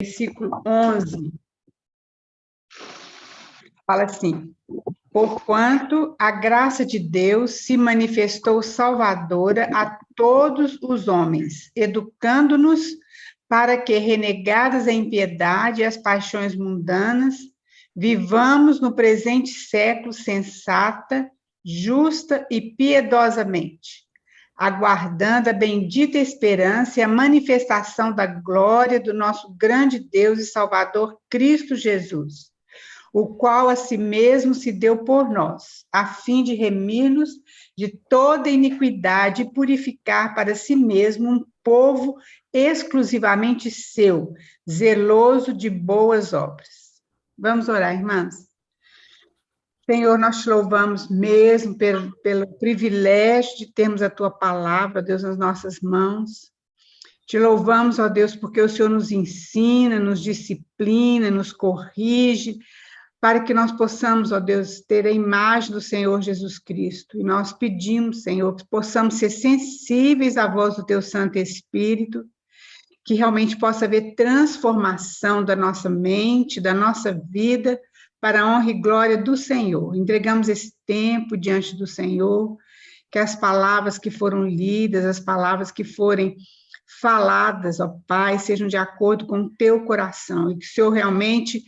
versículo 11, fala assim: porquanto a graça de Deus se manifestou salvadora a todos os homens, educando-nos para que, renegadas a impiedade e as paixões mundanas, vivamos no presente século sensata, justa e piedosamente, aguardando a bendita esperança e a manifestação da glória do nosso grande Deus e Salvador Cristo Jesus, o qual a si mesmo se deu por nós, a fim de remir-nos de toda iniquidade e purificar para si mesmo um povo exclusivamente seu, zeloso de boas obras. Vamos orar, irmãs? Senhor, nós te louvamos mesmo pelo privilégio de termos a tua palavra, Deus, nas nossas mãos. Te louvamos, ó Deus, porque o Senhor nos ensina, nos disciplina, nos corrige, para que nós possamos, ó Deus, ter a imagem do Senhor Jesus Cristo. E nós pedimos, Senhor, que possamos ser sensíveis à voz do teu Santo Espírito, que realmente possa haver transformação da nossa mente, da nossa vida, para a honra e glória do Senhor. Entregamos esse tempo diante do Senhor, que as palavras que foram lidas, as palavras que forem faladas, ó Pai, sejam de acordo com o teu coração, e que o Senhor realmente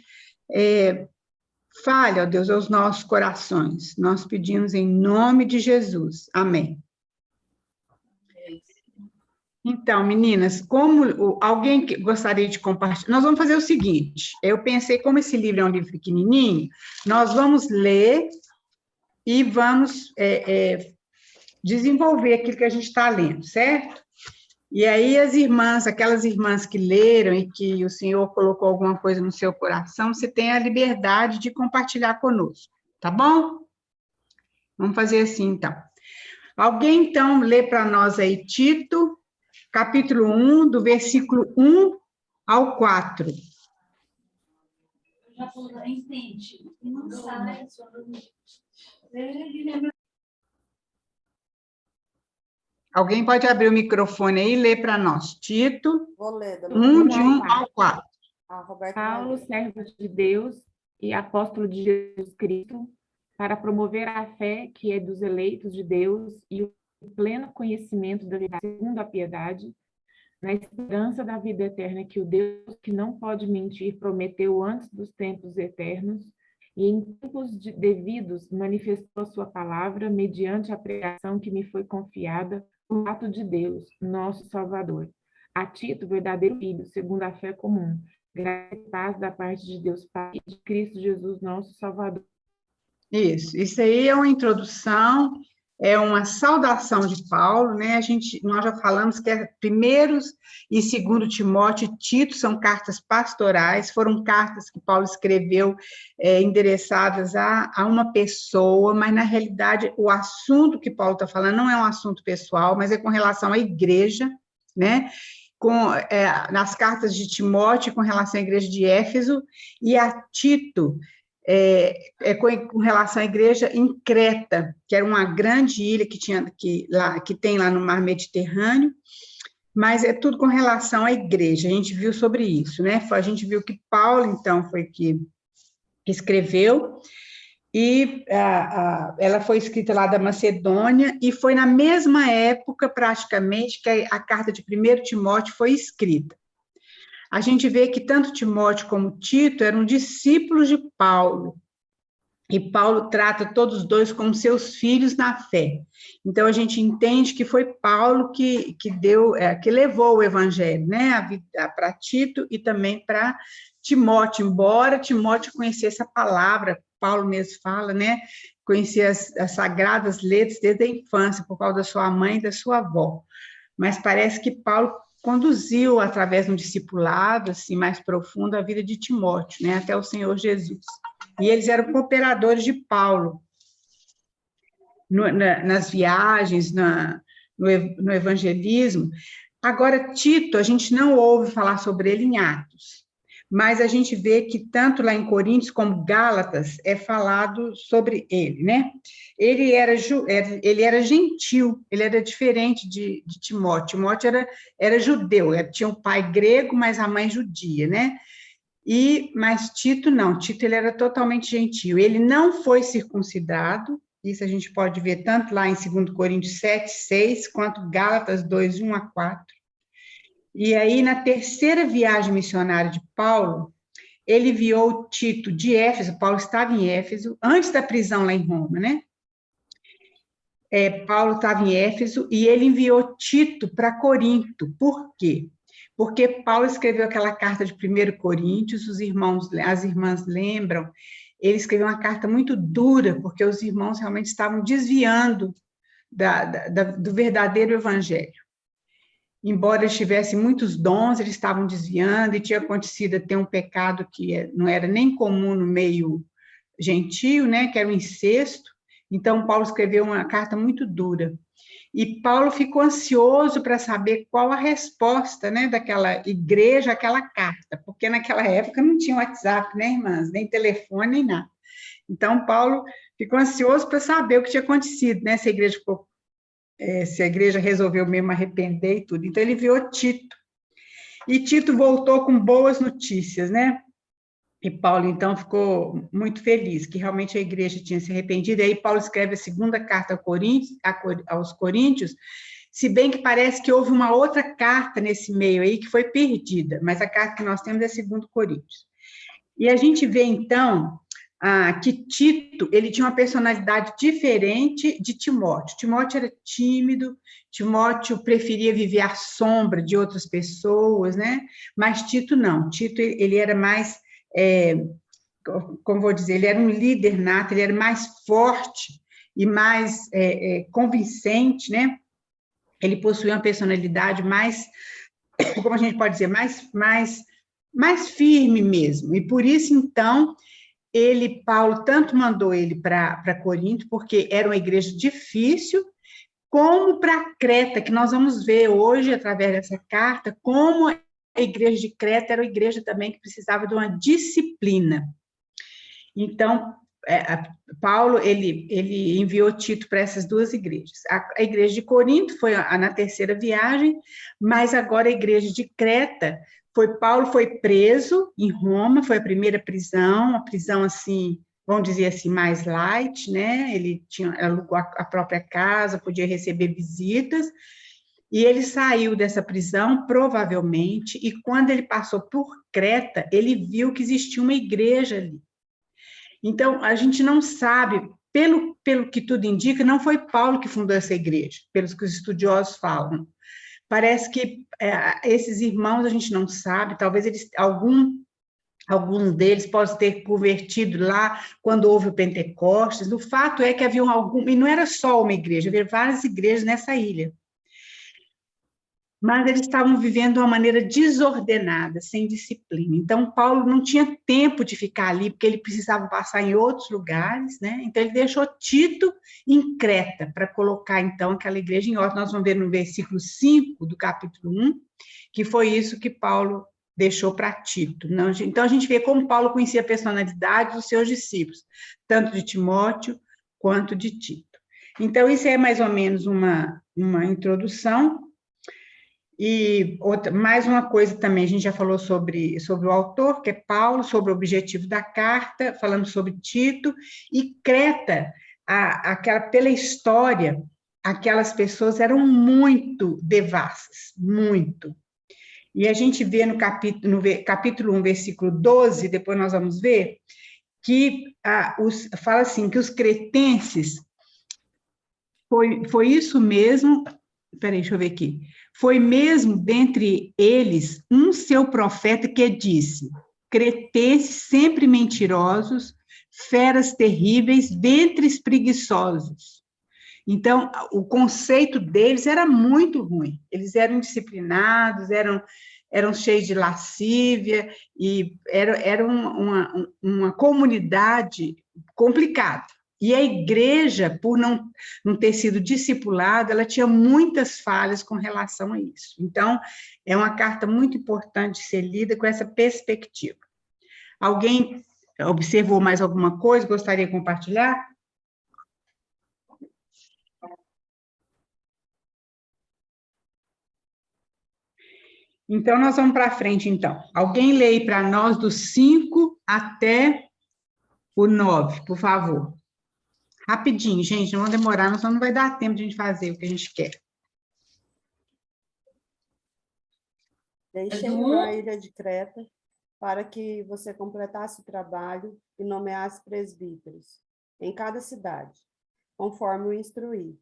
fale, ó Deus, aos nossos corações. Nós pedimos em nome de Jesus. Amém. Então, meninas, como alguém que gostaria de compartilhar, nós vamos fazer o seguinte, eu pensei, como esse livro é um livro pequenininho, nós vamos ler e vamos desenvolver aquilo que a gente está lendo, certo? E aí as irmãs, aquelas irmãs que leram e que o Senhor colocou alguma coisa no seu coração, você tem a liberdade de compartilhar conosco, tá bom? Vamos fazer assim, então. Alguém, então, lê para nós aí Tito, capítulo 1, do versículo 1 ao 4. Alguém pode abrir o microfone aí e ler para nós. Tito, Vou ler, 1, de 1 ao 4. Paulo, servo de Deus e apóstolo de Jesus Cristo, para promover a fé que é dos eleitos de Deus e o pleno conhecimento da verdade segundo a piedade, na esperança da vida eterna que o Deus que não pode mentir prometeu antes dos tempos eternos e em tempos devidos manifestou a sua palavra mediante a pregação que me foi confiada por ato de Deus, nosso Salvador. A Tito, verdadeiro filho, segundo a fé comum, graça e paz da parte de Deus Pai e de Cristo Jesus, nosso Salvador. Isso aí é uma introdução, é uma saudação de Paulo, né? Nós já falamos que primeiros e segundo Timóteo e Tito são cartas pastorais, foram cartas que Paulo escreveu endereçadas a uma pessoa, mas na realidade o assunto que Paulo está falando não é um assunto pessoal, mas é com relação à igreja, né? Nas cartas de Timóteo com relação à igreja de Éfeso, e a Tito com relação à igreja em Creta, que era uma grande ilha que tem lá no Mar Mediterrâneo, mas é tudo com relação à igreja, a gente viu sobre isso, né? A gente viu que Paulo, então, foi que escreveu, e ela foi escrita lá da Macedônia, e foi na mesma época, praticamente, que a carta de 1 Timóteo foi escrita. A gente vê que tanto Timóteo como Tito eram discípulos de Paulo, e Paulo trata todos os dois como seus filhos na fé. Então, a gente entende que foi Paulo que levou o evangelho, né, para Tito e também para Timóteo, embora Timóteo conhecesse a palavra, Paulo mesmo fala, né, conhecia as sagradas letras desde a infância, por causa da sua mãe e da sua avó. Mas parece que Paulo conduziu, através de um discipulado assim, mais profundo, a vida de Timóteo, né, até o Senhor Jesus. E eles eram cooperadores de Paulo, nas viagens, no evangelismo. Agora, Tito, a gente não ouve falar sobre ele em Atos, mas a gente vê que tanto lá em Coríntios como Gálatas é falado sobre ele, né? Ele era gentil, ele era diferente de Timóteo. Timóteo era judeu, tinha um pai grego, mas a mãe judia, né? Mas Tito não, Tito ele era totalmente gentil. Ele não foi circuncidado, isso a gente pode ver tanto lá em 2 Coríntios 7, 6, quanto Gálatas 2, 1 a 4. E aí, na terceira viagem missionária de Paulo, ele enviou Tito de Éfeso. Paulo estava em Éfeso, antes da prisão lá em Roma, né? Paulo estava em Éfeso e ele enviou Tito para Corinto. Por quê? Porque Paulo escreveu aquela carta de 1 Coríntios, as irmãs lembram, ele escreveu uma carta muito dura, porque os irmãos realmente estavam desviando do verdadeiro evangelho. Embora eles tivessem muitos dons, eles estavam desviando, e tinha acontecido ter um pecado que não era nem comum no meio gentio, né, que era o incesto. Então, Paulo escreveu uma carta muito dura. E Paulo ficou ansioso para saber qual a resposta, né, daquela igreja àquela carta, porque naquela época não tinha WhatsApp, né, irmãs? Nem telefone, nem nada. Então, Paulo ficou ansioso para saber o que tinha acontecido, né, se a igreja resolveu mesmo arrepender e tudo. Então, ele enviou Tito. E Tito voltou com boas notícias, né? E Paulo, então, ficou muito feliz, que realmente a igreja tinha se arrependido. E aí Paulo escreve a segunda carta aos Coríntios, se bem que parece que houve uma outra carta nesse meio aí que foi perdida, mas a carta que nós temos é 2 Coríntios. E a gente vê, então, que Tito, ele tinha uma personalidade diferente de Timóteo. Timóteo era tímido, Timóteo preferia viver à sombra de outras pessoas, né? Mas Tito não. Tito, ele era mais, como vou dizer, ele era um líder nato, ele era mais forte e mais convincente, né? Ele possuía uma personalidade mais, como a gente pode dizer, mais firme mesmo. E por isso, então, Paulo tanto mandou ele para Corinto, porque era uma igreja difícil, como para Creta, que nós vamos ver hoje, através dessa carta, como a igreja de Creta era uma igreja também que precisava de uma disciplina. Então, Paulo, ele enviou Tito para essas duas igrejas. A igreja de Corinto foi na terceira viagem, mas agora a igreja de Creta, Paulo foi preso em Roma, foi a primeira prisão, uma prisão assim, vamos dizer assim, mais light, né? Ele alugou a própria casa, podia receber visitas, e ele saiu dessa prisão, provavelmente, e quando ele passou por Creta, ele viu que existia uma igreja ali. Então, a gente não sabe, pelo que tudo indica, não foi Paulo que fundou essa igreja, pelos que os estudiosos falam. Parece que esses irmãos a gente não sabe, talvez alguns deles possam ter convertido lá quando houve o Pentecostes. O fato é que havia e não era só uma igreja, havia várias igrejas nessa ilha. Mas eles estavam vivendo de uma maneira desordenada, sem disciplina. Então, Paulo não tinha tempo de ficar ali, porque ele precisava passar em outros lugares, né? Então, ele deixou Tito em Creta, para colocar, então, aquela igreja em ordem. Nós vamos ver no versículo 5 do capítulo 1, que foi isso que Paulo deixou para Tito. Então, a gente vê como Paulo conhecia a personalidade dos seus discípulos, tanto de Timóteo quanto de Tito. Então, isso é mais ou menos uma introdução. E mais uma coisa também, a gente já falou sobre o autor, que é Paulo, sobre o objetivo da carta, falando sobre Tito, e Creta, pela história, aquelas pessoas eram muito devassas, muito. E a gente vê no capítulo 1, versículo 12, depois nós vamos ver, que fala assim, que os cretenses, foi isso mesmo, peraí, deixa eu ver aqui, foi mesmo dentre eles um seu profeta que disse, cretenses sempre mentirosos, feras terríveis, ventres preguiçosos. Então, o conceito deles era muito ruim, eles eram indisciplinados, eram cheios de lascívia, e era uma comunidade complicada. E a igreja, por não ter sido discipulada, ela tinha muitas falhas com relação a isso. Então, é uma carta muito importante de ser lida com essa perspectiva. Alguém observou mais alguma coisa? Gostaria de compartilhar? Então, nós vamos para frente, então. Alguém lê aí para nós do 5 até o 9, por favor. Rapidinho, gente, não vamos demorar, senão não vai dar tempo de a gente fazer o que a gente quer. Deixei na ilha de Creta para que você completasse o trabalho e nomeasse presbíteros em cada cidade, conforme o instruí.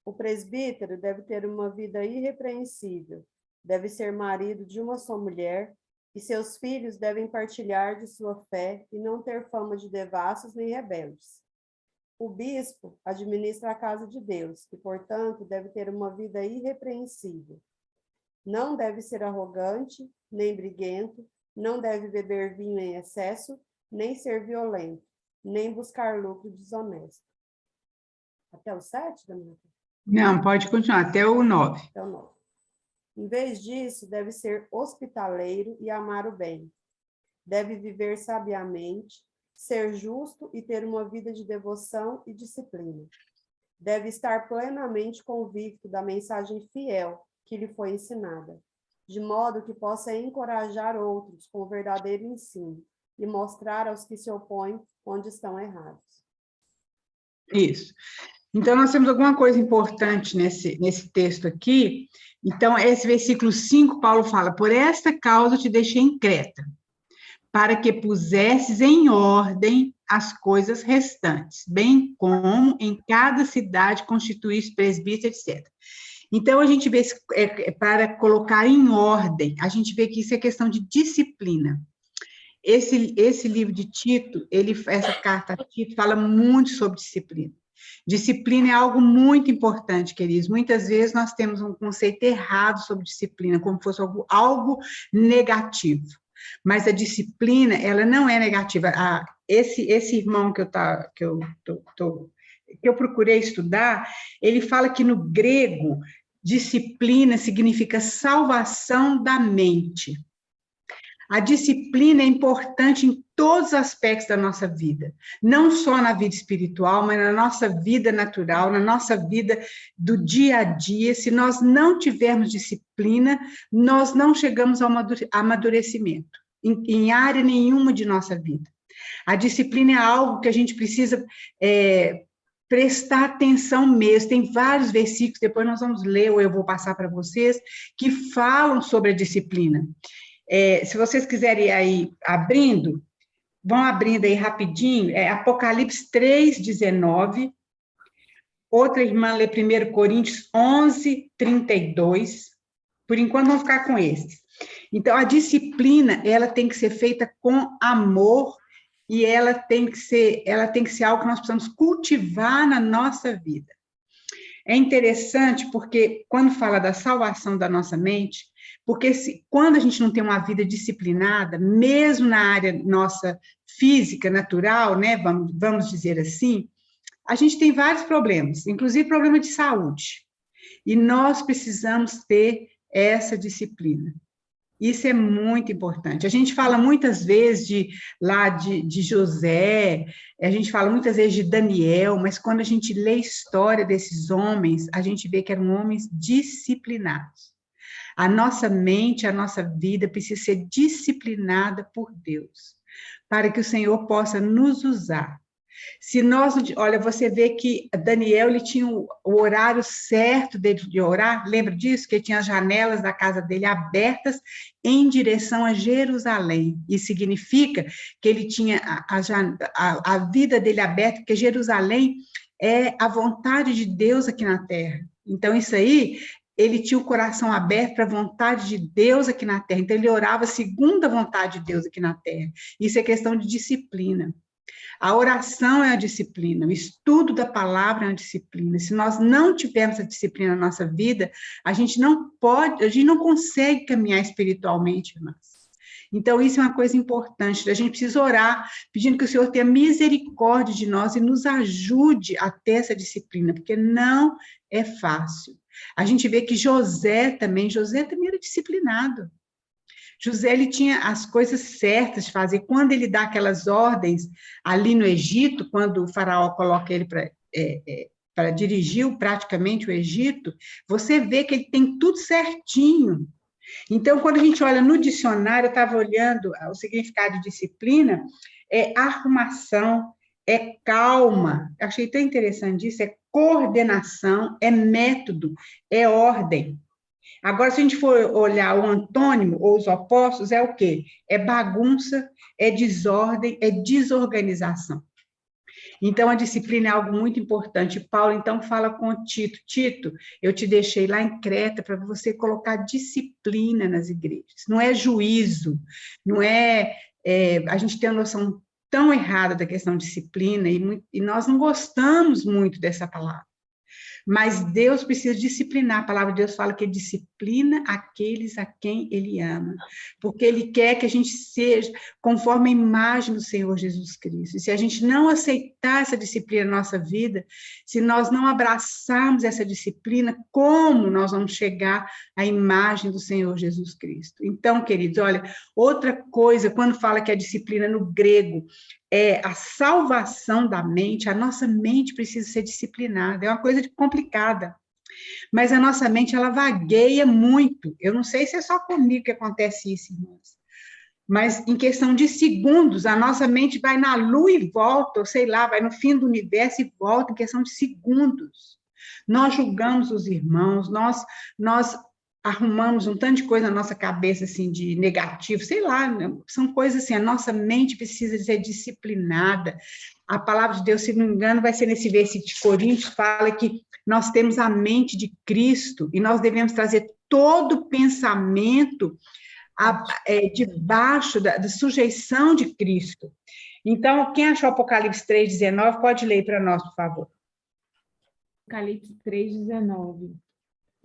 O presbítero deve ter uma vida irrepreensível, deve ser marido de uma só mulher, e seus filhos devem partilhar de sua fé e não ter fama de devassos nem rebeldes. O bispo administra a casa de Deus, e, portanto, deve ter uma vida irrepreensível. Não deve ser arrogante, nem briguento, não deve beber vinho em excesso, nem ser violento, nem buscar lucro desonesto. Até o 7, Daniela? Não, pode continuar, até o 9. Até o 9. Em vez disso, deve ser hospitaleiro e amar o bem. Deve viver sabiamente, ser justo e ter uma vida de devoção e disciplina. Deve estar plenamente convicto da mensagem fiel que lhe foi ensinada, de modo que possa encorajar outros com o verdadeiro ensino e mostrar aos que se opõem onde estão errados. Isso. Então, nós temos alguma coisa importante nesse texto aqui. Então, esse versículo 5, Paulo fala, por esta causa eu te deixei em Creta, para que pusesses em ordem as coisas restantes, bem como em cada cidade constituísse presbítero, etc. Então, a gente vê, para colocar em ordem, a gente vê que isso é questão de disciplina. Esse livro de Tito, essa carta a Tito, fala muito sobre disciplina. Disciplina é algo muito importante, queridos. Muitas vezes nós temos um conceito errado sobre disciplina, como se fosse algo negativo. Mas a disciplina, ela não é negativa. Esse irmão que eu procurei estudar, ele fala que no grego, disciplina significa salvação da mente. A disciplina é importante em todos os aspectos da nossa vida, não só na vida espiritual, mas na nossa vida natural, na nossa vida do dia a dia. Se nós não tivermos disciplina, nós não chegamos ao amadurecimento, em área nenhuma de nossa vida. A disciplina é algo que a gente precisa prestar atenção mesmo. Tem vários versículos, depois nós vamos ler, ou eu vou passar para vocês, que falam sobre a disciplina. Se vocês quiserem ir aí abrindo, vão abrindo aí rapidinho, Apocalipse 3:19, outra irmã lê 1 Coríntios 11:32, por enquanto vamos ficar com esses. Então, a disciplina, ela tem que ser feita com amor, e ela tem que ser algo que nós precisamos cultivar na nossa vida. É interessante porque, quando fala da salvação da nossa mente, porque quando a gente não tem uma vida disciplinada, mesmo na área nossa física, natural, né, vamos dizer assim, a gente tem vários problemas, inclusive problema de saúde. E nós precisamos ter essa disciplina. Isso é muito importante. A gente fala muitas vezes de José, a gente fala muitas vezes de Daniel, mas quando a gente lê a história desses homens, a gente vê que eram homens disciplinados. A nossa mente, a nossa vida precisa ser disciplinada por Deus, para que o Senhor possa nos usar. Se nós, olha, você vê que Daniel, ele tinha o horário certo de orar, lembra disso? Que ele tinha as janelas da casa dele abertas em direção a Jerusalém. Isso significa que ele tinha a vida dele aberta, porque Jerusalém é a vontade de Deus aqui na terra. Então, isso aí, ele tinha o coração aberto para a vontade de Deus aqui na terra. Então, ele orava segundo a vontade de Deus aqui na terra. Isso é questão de disciplina. A oração é a disciplina, o estudo da palavra é uma disciplina. Se nós não tivermos a disciplina na nossa vida, a gente não consegue caminhar espiritualmente, irmãs. Então, isso é uma coisa importante. A gente precisa orar, pedindo que o Senhor tenha misericórdia de nós e nos ajude a ter essa disciplina, porque não é fácil. A gente vê que José também era disciplinado. José, ele tinha as coisas certas de fazer. Quando ele dá aquelas ordens ali no Egito, quando o faraó coloca ele para dirigir praticamente o Egito, você vê que ele tem tudo certinho. Então, quando a gente olha no dicionário, eu estava olhando o significado de disciplina, é arrumação, é calma. Eu achei tão interessante isso, é coordenação, é método, é ordem. Agora, se a gente for olhar o antônimo ou os opostos, é o quê? É bagunça, é desordem, é desorganização. Então, a disciplina é algo muito importante. Paulo, então, fala com Tito. Tito, eu te deixei lá em Creta para você colocar disciplina nas igrejas. Não é juízo, não a gente tem uma noção tão errada da questão de disciplina e nós não gostamos muito dessa palavra. Mas Deus precisa disciplinar. A palavra de Deus fala que ele disciplina aqueles a quem ele ama, porque ele quer que a gente seja conforme a imagem do Senhor Jesus Cristo. E se a gente não aceitar essa disciplina na nossa vida, se nós não abraçarmos essa disciplina, como nós vamos chegar à imagem do Senhor Jesus Cristo? Então, queridos, olha, outra coisa, quando fala que a disciplina no grego é a salvação da mente, a nossa mente precisa ser disciplinada, é uma coisa complicada, mas a nossa mente, ela vagueia muito, eu não sei se é só comigo que acontece isso, irmãs, mas em questão de segundos, a nossa mente vai na lua e volta, ou sei lá, vai no fim do universo e volta, em questão de segundos. Nós julgamos os irmãos, nós arrumamos um tanto de coisa na nossa cabeça, assim, de negativo, sei lá, né? São coisas assim, a nossa mente precisa ser disciplinada. A palavra de Deus, se não me engano, vai ser nesse versículo de Coríntios, fala que nós temos a mente de Cristo e nós devemos trazer todo pensamento debaixo da sujeição de Cristo. Então, quem achou Apocalipse 3,19, pode ler para nós, por favor. Apocalipse 3,19.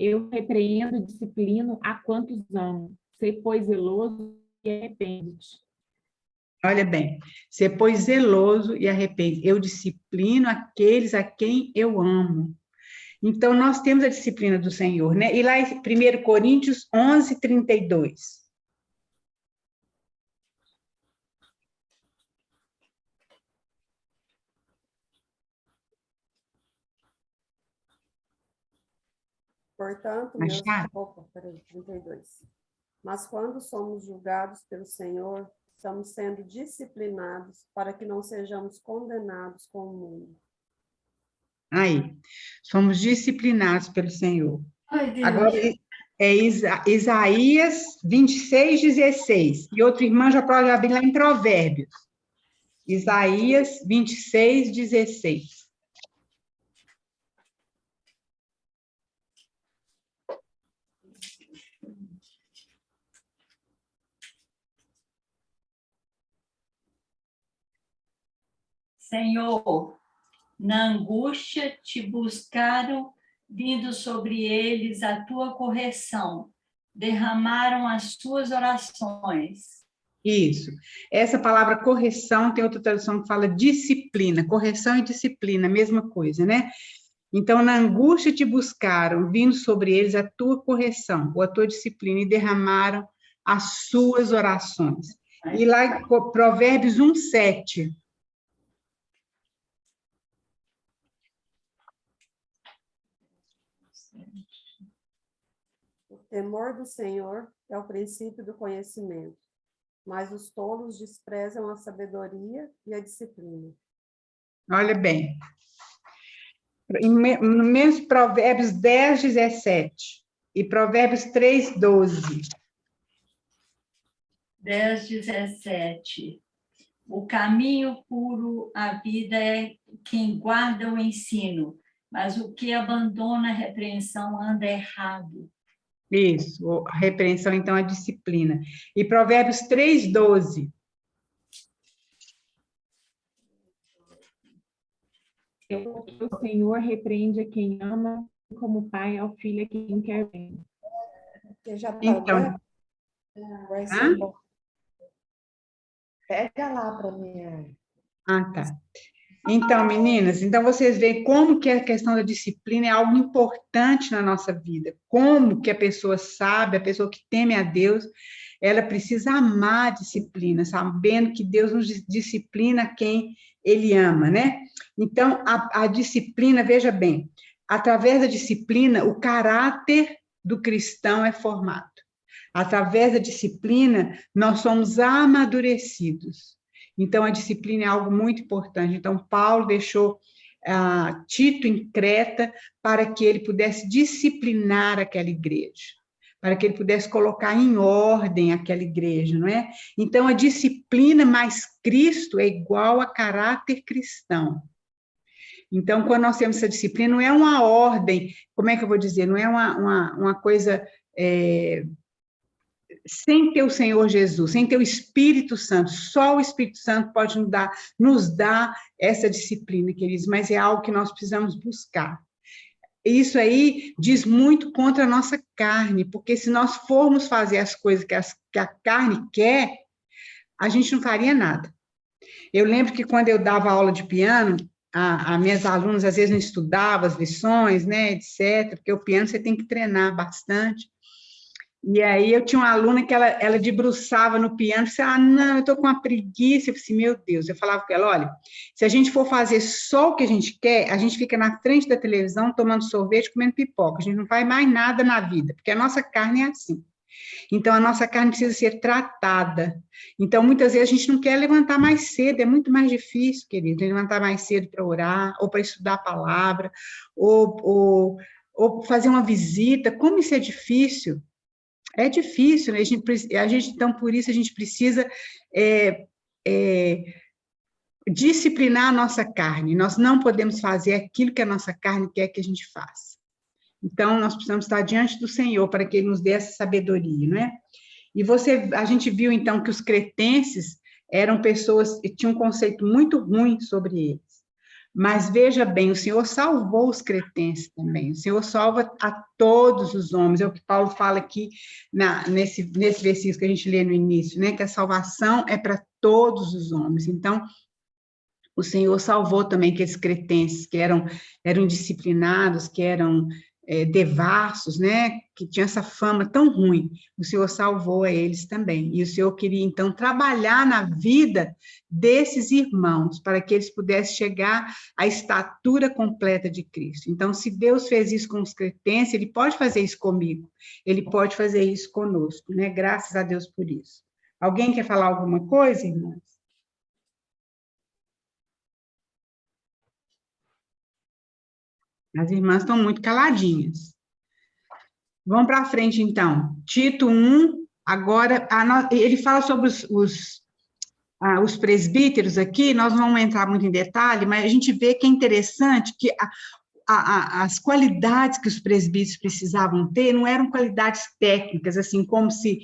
Eu repreendo e disciplino a quantos amo. Sê, pois, zeloso e arrepende-te. Olha bem, sê, pois, zeloso e arrepende. Eu disciplino aqueles a quem eu amo. Então, nós temos a disciplina do Senhor, né? E lá em 1 Coríntios 11:32. Portanto, peraí, 32. Mas quando somos julgados pelo Senhor, estamos sendo disciplinados para que não sejamos condenados com o mundo. Aí, somos disciplinados pelo Senhor. Agora, é Isaías 26:16. E outra irmã já pode abrir lá em Provérbios. Isaías 26:16. Senhor, na angústia te buscaram, vindo sobre eles a tua correção, derramaram as tuas orações. Isso. Essa palavra correção, tem outra tradução que fala disciplina. Correção e disciplina, mesma coisa, né? Então, na angústia te buscaram, vindo sobre eles a tua correção, ou a tua disciplina, e derramaram as suas orações. E lá, Provérbios 1:7. O temor do Senhor é o princípio do conhecimento, mas os tolos desprezam a sabedoria e a disciplina. Olha bem. No mesmo Provérbios 10:17 e Provérbios 3:12. 10:17. O caminho puro, a vida é quem guarda o ensino, mas o que abandona a repreensão anda errado. Isso, a repreensão, então, é a disciplina. E Provérbios 3:12. O Senhor repreende a quem ama, como o pai ao filho a quem quer bem. Porque já tá Então, vai ser bom. Pega lá para mim. Ah, tá. Então, meninas, então vocês veem como que a questão da disciplina é algo importante na nossa vida. Como que a pessoa sabe, a pessoa que teme a Deus, ela precisa amar a disciplina, sabendo que Deus nos disciplina quem Ele ama, né? Então, a disciplina, veja bem, através da disciplina, o caráter do cristão é formado. Através da disciplina, nós somos amadurecidos. Então, a disciplina é algo muito importante. Então, Paulo deixou Tito em Creta para que ele pudesse disciplinar aquela igreja, para que ele pudesse colocar em ordem aquela igreja, não é? Então, a disciplina mais Cristo é igual a caráter cristão. Então, quando nós temos essa disciplina, não é uma ordem, como é que eu vou dizer? Não é uma coisa sem ter o Senhor Jesus, sem ter o Espírito Santo. Só o Espírito Santo pode nos dar essa disciplina, queridos, mas é algo que nós precisamos buscar. Isso aí diz muito contra a nossa carne, porque se nós formos fazer as coisas que a carne quer, a gente não faria nada. Eu lembro que quando eu dava aula de piano, as minhas alunas às vezes não estudavam as lições, né, etc., porque o piano você tem que treinar bastante. E aí eu tinha uma aluna que ela debruçava no piano, e disse, não, eu estou com uma preguiça. Eu falei assim, meu Deus. Eu falava com ela, olha, se a gente for fazer só o que a gente quer, a gente fica na frente da televisão tomando sorvete, comendo pipoca. A gente não faz mais nada na vida, porque a nossa carne é assim. Então, a nossa carne precisa ser tratada. Então, muitas vezes a gente não quer levantar mais cedo, é muito mais difícil, querido, levantar mais cedo para orar, ou para estudar a palavra, ou fazer uma visita. Como isso é difícil? É difícil, né? Então, por isso, a gente precisa disciplinar a nossa carne. Nós não podemos fazer aquilo que a nossa carne quer que a gente faça. Então, nós precisamos estar diante do Senhor para que Ele nos dê essa sabedoria, não é? E a gente viu, então, que os cretenses eram pessoas que tinham um conceito muito ruim sobre eles. Mas veja bem, o Senhor salvou os cretenses também, o Senhor salva a todos os homens, é o que Paulo fala aqui nesse versículo que a gente lê no início, né? Que a salvação é para todos os homens. Então, o Senhor salvou também aqueles cretenses que eram indisciplinados, que eram devassos, né? Que tinham essa fama tão ruim. O Senhor salvou a eles também. E o Senhor queria, então, trabalhar na vida desses irmãos, para que eles pudessem chegar à estatura completa de Cristo. Então, se Deus fez isso com os cretenses, Ele pode fazer isso comigo. Ele pode fazer isso conosco, né? Graças a Deus por isso. Alguém quer falar alguma coisa, irmãs? As irmãs estão muito caladinhas. Vamos para frente, então. Tito 1, agora, ele fala sobre os presbíteros aqui, nós não vamos entrar muito em detalhe, mas a gente vê que é interessante que as qualidades que os presbíteros precisavam ter não eram qualidades técnicas, assim, como se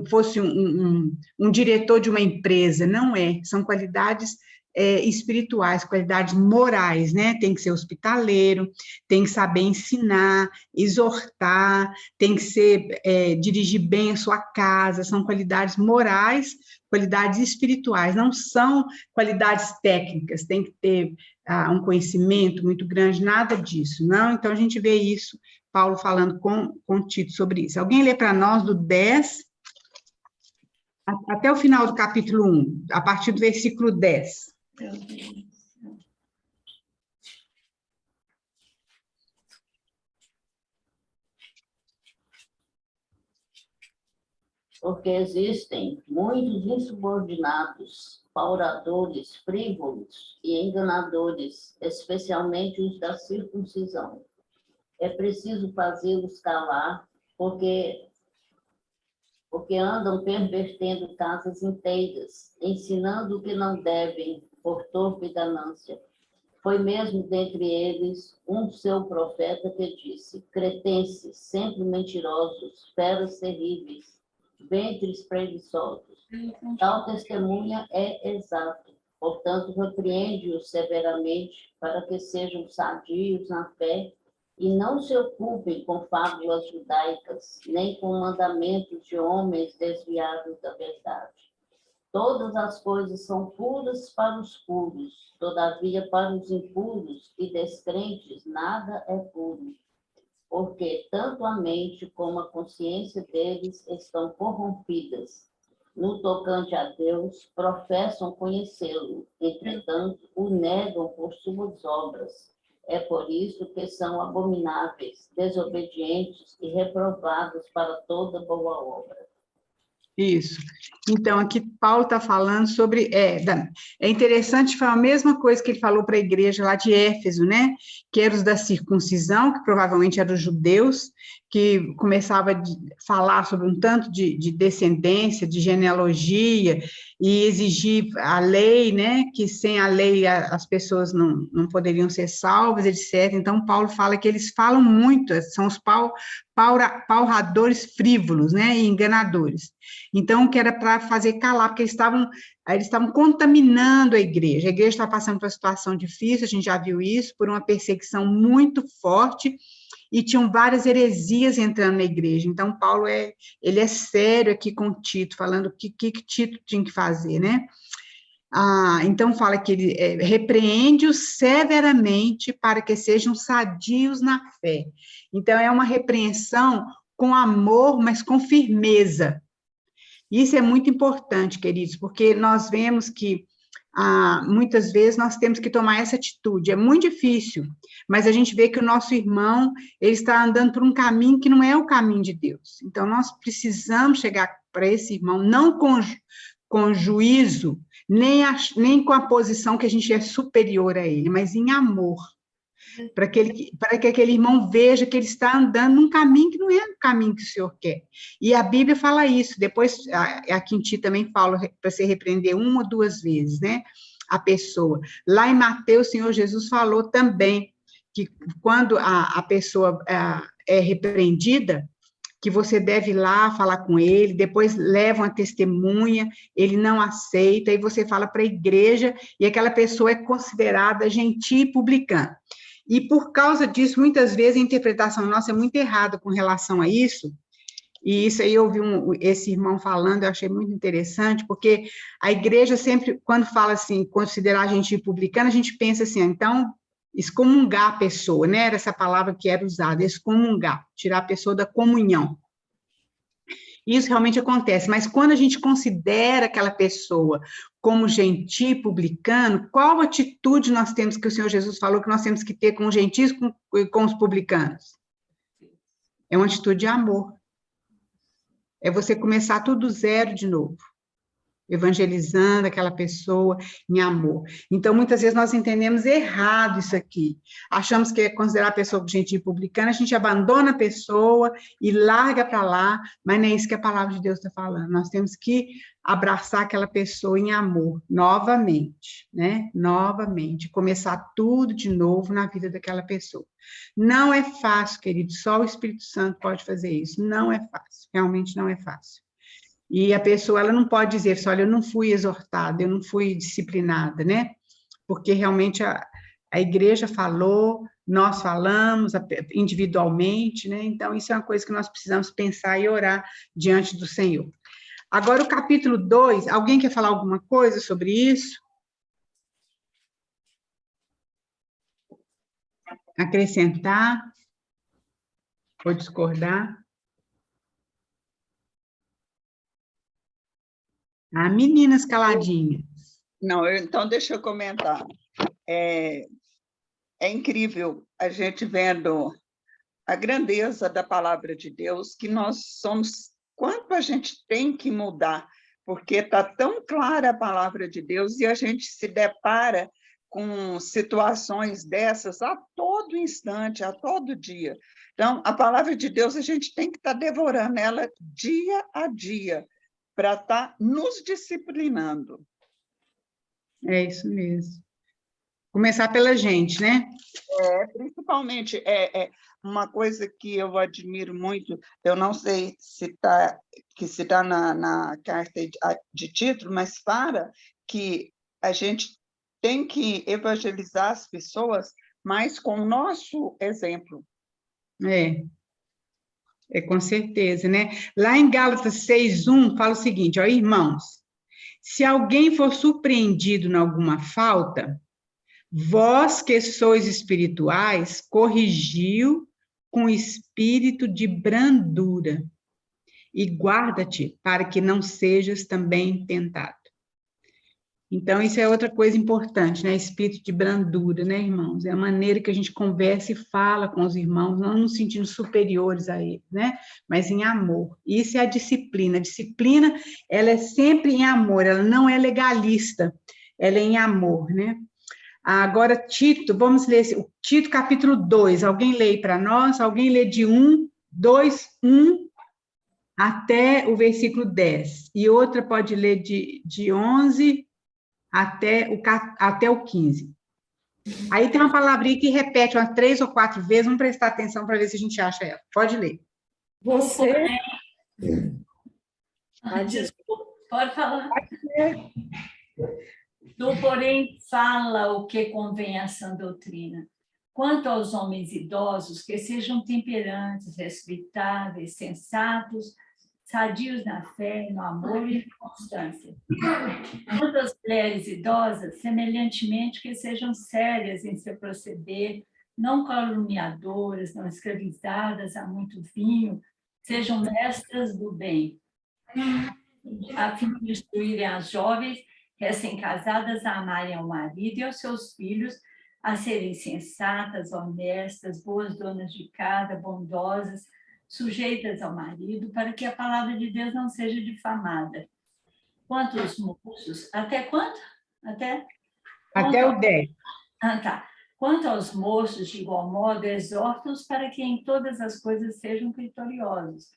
fosse um diretor de uma empresa, não é, são qualidades espirituais, qualidades morais, né? Tem que ser hospitaleiro, tem que saber ensinar, exortar, tem que dirigir bem a sua casa, são qualidades morais, qualidades espirituais, não são qualidades técnicas, tem que ter um conhecimento muito grande, nada disso, não? Então, a gente vê isso, Paulo falando com Tito sobre isso. Alguém lê para nós do 10 até o final do capítulo 1, a partir do versículo 10. Porque existem muitos insubordinados, pauradores, frívolos e enganadores, especialmente os da circuncisão. É preciso fazê-los calar, porque andam pervertendo casas inteiras, ensinando o que não devem, por torpe e ganância. Foi mesmo dentre eles um seu profeta que disse: cretenses, sempre mentirosos, feras terríveis, ventres preguiçosos. Tal testemunha é exato. Portanto, repreende-os severamente para que sejam sadios na fé e não se ocupem com fábulas judaicas, nem com mandamentos de homens desviados da verdade. Todas as coisas são puras para os puros, todavia para os impuros e descrentes nada é puro, porque tanto a mente como a consciência deles estão corrompidas. No tocante a Deus, professam conhecê-lo, entretanto, o negam por suas obras. É por isso que são abomináveis, desobedientes e reprovados para toda boa obra. Isso. Então, aqui Paulo está falando sobre... É interessante, foi a mesma coisa que ele falou para a igreja lá de Éfeso, né? Que eram os da circuncisão, que provavelmente eram os judeus, que começava a falar sobre um tanto de descendência, de genealogia, e exigir a lei, né? Que sem a lei as pessoas não poderiam ser salvas, etc. Então, Paulo fala que eles falam muito, são os pauradores frívolos, né? E enganadores. Então, que era para fazer calar, porque eles estavam contaminando a igreja está passando por uma situação difícil, a gente já viu isso, por uma perseguição muito forte, e tinham várias heresias entrando na igreja. Então, Paulo ele é sério aqui com Tito, falando o que Tito tinha que fazer, né? Então, fala que ele repreende-os severamente para que sejam sadios na fé. Então, é uma repreensão com amor, mas com firmeza. Isso é muito importante, queridos, porque nós vemos que muitas vezes nós temos que tomar essa atitude, é muito difícil, mas a gente vê que o nosso irmão, ele está andando por um caminho que não é o caminho de Deus. Então, nós precisamos chegar para esse irmão, não com juízo, nem com a posição que a gente é superior a ele, mas em amor, para que aquele irmão veja que ele está andando num caminho que não é o caminho que o Senhor quer. E a Bíblia fala isso, depois aqui em Tito também fala para se repreender 1 ou 2 vezes, né, a pessoa. Lá em Mateus, o Senhor Jesus falou também que quando a pessoa é repreendida, que você deve ir lá falar com ele, depois leva uma testemunha, ele não aceita, e você fala para a igreja, e aquela pessoa é considerada gentil e publicana. E por causa disso, muitas vezes a interpretação nossa é muito errada com relação a isso, e isso aí eu ouvi esse irmão falando, eu achei muito interessante, porque a igreja sempre, quando fala assim, considerar gentil e publicana, a gente pensa assim, então, excomungar a pessoa, né? Era essa palavra que era usada, excomungar, tirar a pessoa da comunhão. Isso realmente acontece, mas quando a gente considera aquela pessoa como gentil e publicano, qual atitude nós temos, que o Senhor Jesus falou que nós temos que ter com os gentis e com os publicanos? É uma atitude de amor. É você começar tudo zero de novo, evangelizando aquela pessoa em amor. Então, muitas vezes nós entendemos errado isso aqui. Achamos que é considerar a pessoa gentil e publicana, a gente abandona a pessoa e larga para lá, mas não é isso que a palavra de Deus está falando. Nós temos que abraçar aquela pessoa em amor, novamente, né? Novamente, começar tudo de novo na vida daquela pessoa. Não é fácil, querido, só o Espírito Santo pode fazer isso. Não é fácil, realmente não é fácil. E a pessoa, ela não pode dizer assim, olha, eu não fui exortada, eu não fui disciplinada, né? Porque realmente a igreja falou, nós falamos individualmente, né? Então, isso é uma coisa que nós precisamos pensar e orar diante do Senhor. Agora, o capítulo 2, alguém quer falar alguma coisa sobre isso? Acrescentar? Ou discordar? Meninas caladinhas. Não, então deixa eu comentar. É incrível a gente vendo a grandeza da palavra de Deus, que nós somos, quanto a gente tem que mudar, porque está tão clara a palavra de Deus e a gente se depara com situações dessas a todo instante, a todo dia. Então, a palavra de Deus, a gente tem que estar devorando ela dia a dia, para estar nos disciplinando. É isso mesmo. Começar pela gente, né? Principalmente, uma coisa que eu admiro muito, eu não sei se está na carta de título, mas fala que a gente tem que evangelizar as pessoas, mas com o nosso exemplo. Com certeza, né? Lá em Gálatas 6:1, fala o seguinte, ó, irmãos, Se alguém for surpreendido em alguma falta, vós que sois espirituais, corrigiu com espírito de brandura, e guarda-te para que não sejas também tentado. Então, isso é outra coisa importante, né? Espírito de brandura, né, irmãos? É a maneira que a gente conversa e fala com os irmãos, não nos sentindo superiores a eles, né? Mas em amor. Isso é a disciplina. A disciplina, ela é sempre em amor, ela não é legalista, ela é em amor, né? Agora, Tito, vamos ler o Tito capítulo 2. Alguém lê aí para nós? Alguém lê de 1, 2, 1 até o versículo 10. E outra pode ler de 11 até o 15. Aí tem uma palavrinha que repete umas 3 ou 4 vezes, vamos prestar atenção para ver se a gente acha ela. Pode ler. Você... Desculpa, pode falar. Do porém fala o que convém à sã doutrina. Quanto aos homens idosos, que sejam temperantes, respeitáveis, sensatos, sadios na fé, no amor e na constância. Quanto às mulheres idosas, semelhantemente, que sejam sérias em seu proceder, não caluniadoras, não escravizadas a muito vinho, sejam mestras do bem, a fim de instruírem as jovens recém-casadas a amarem ao marido e aos seus filhos, a serem sensatas, honestas, boas donas de casa, bondosas, sujeitas ao marido, para que a palavra de Deus não seja difamada. Quanto aos moços, até quanto? Até o 10. Tá. Quanto aos moços, de igual modo, exorta-os para que em todas as coisas sejam vitoriosos.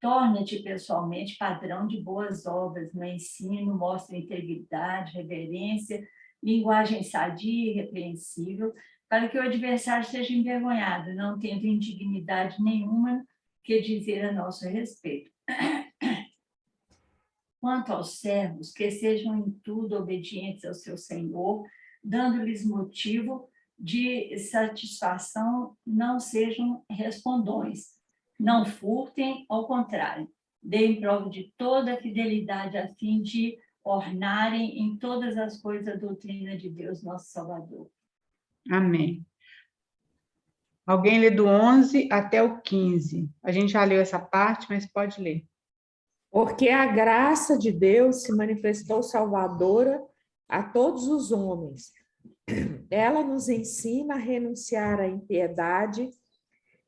Torna-te pessoalmente padrão de boas obras no ensino, mostra integridade, reverência, linguagem sadia e irrepreensível, para que o adversário seja envergonhado, não tendo indignidade nenhuma que dizer a nosso respeito. Quanto aos servos, que sejam em tudo obedientes ao seu Senhor, dando-lhes motivo de satisfação, não sejam respondões, não furtem, ao contrário, deem prova de toda a fidelidade a fim de ornarem em todas as coisas a doutrina de Deus, nosso Salvador. Amém. Alguém lê do 11 até o 15. A gente já leu essa parte, mas pode ler. Porque a graça de Deus se manifestou salvadora a todos os homens. Ela nos ensina a renunciar à impiedade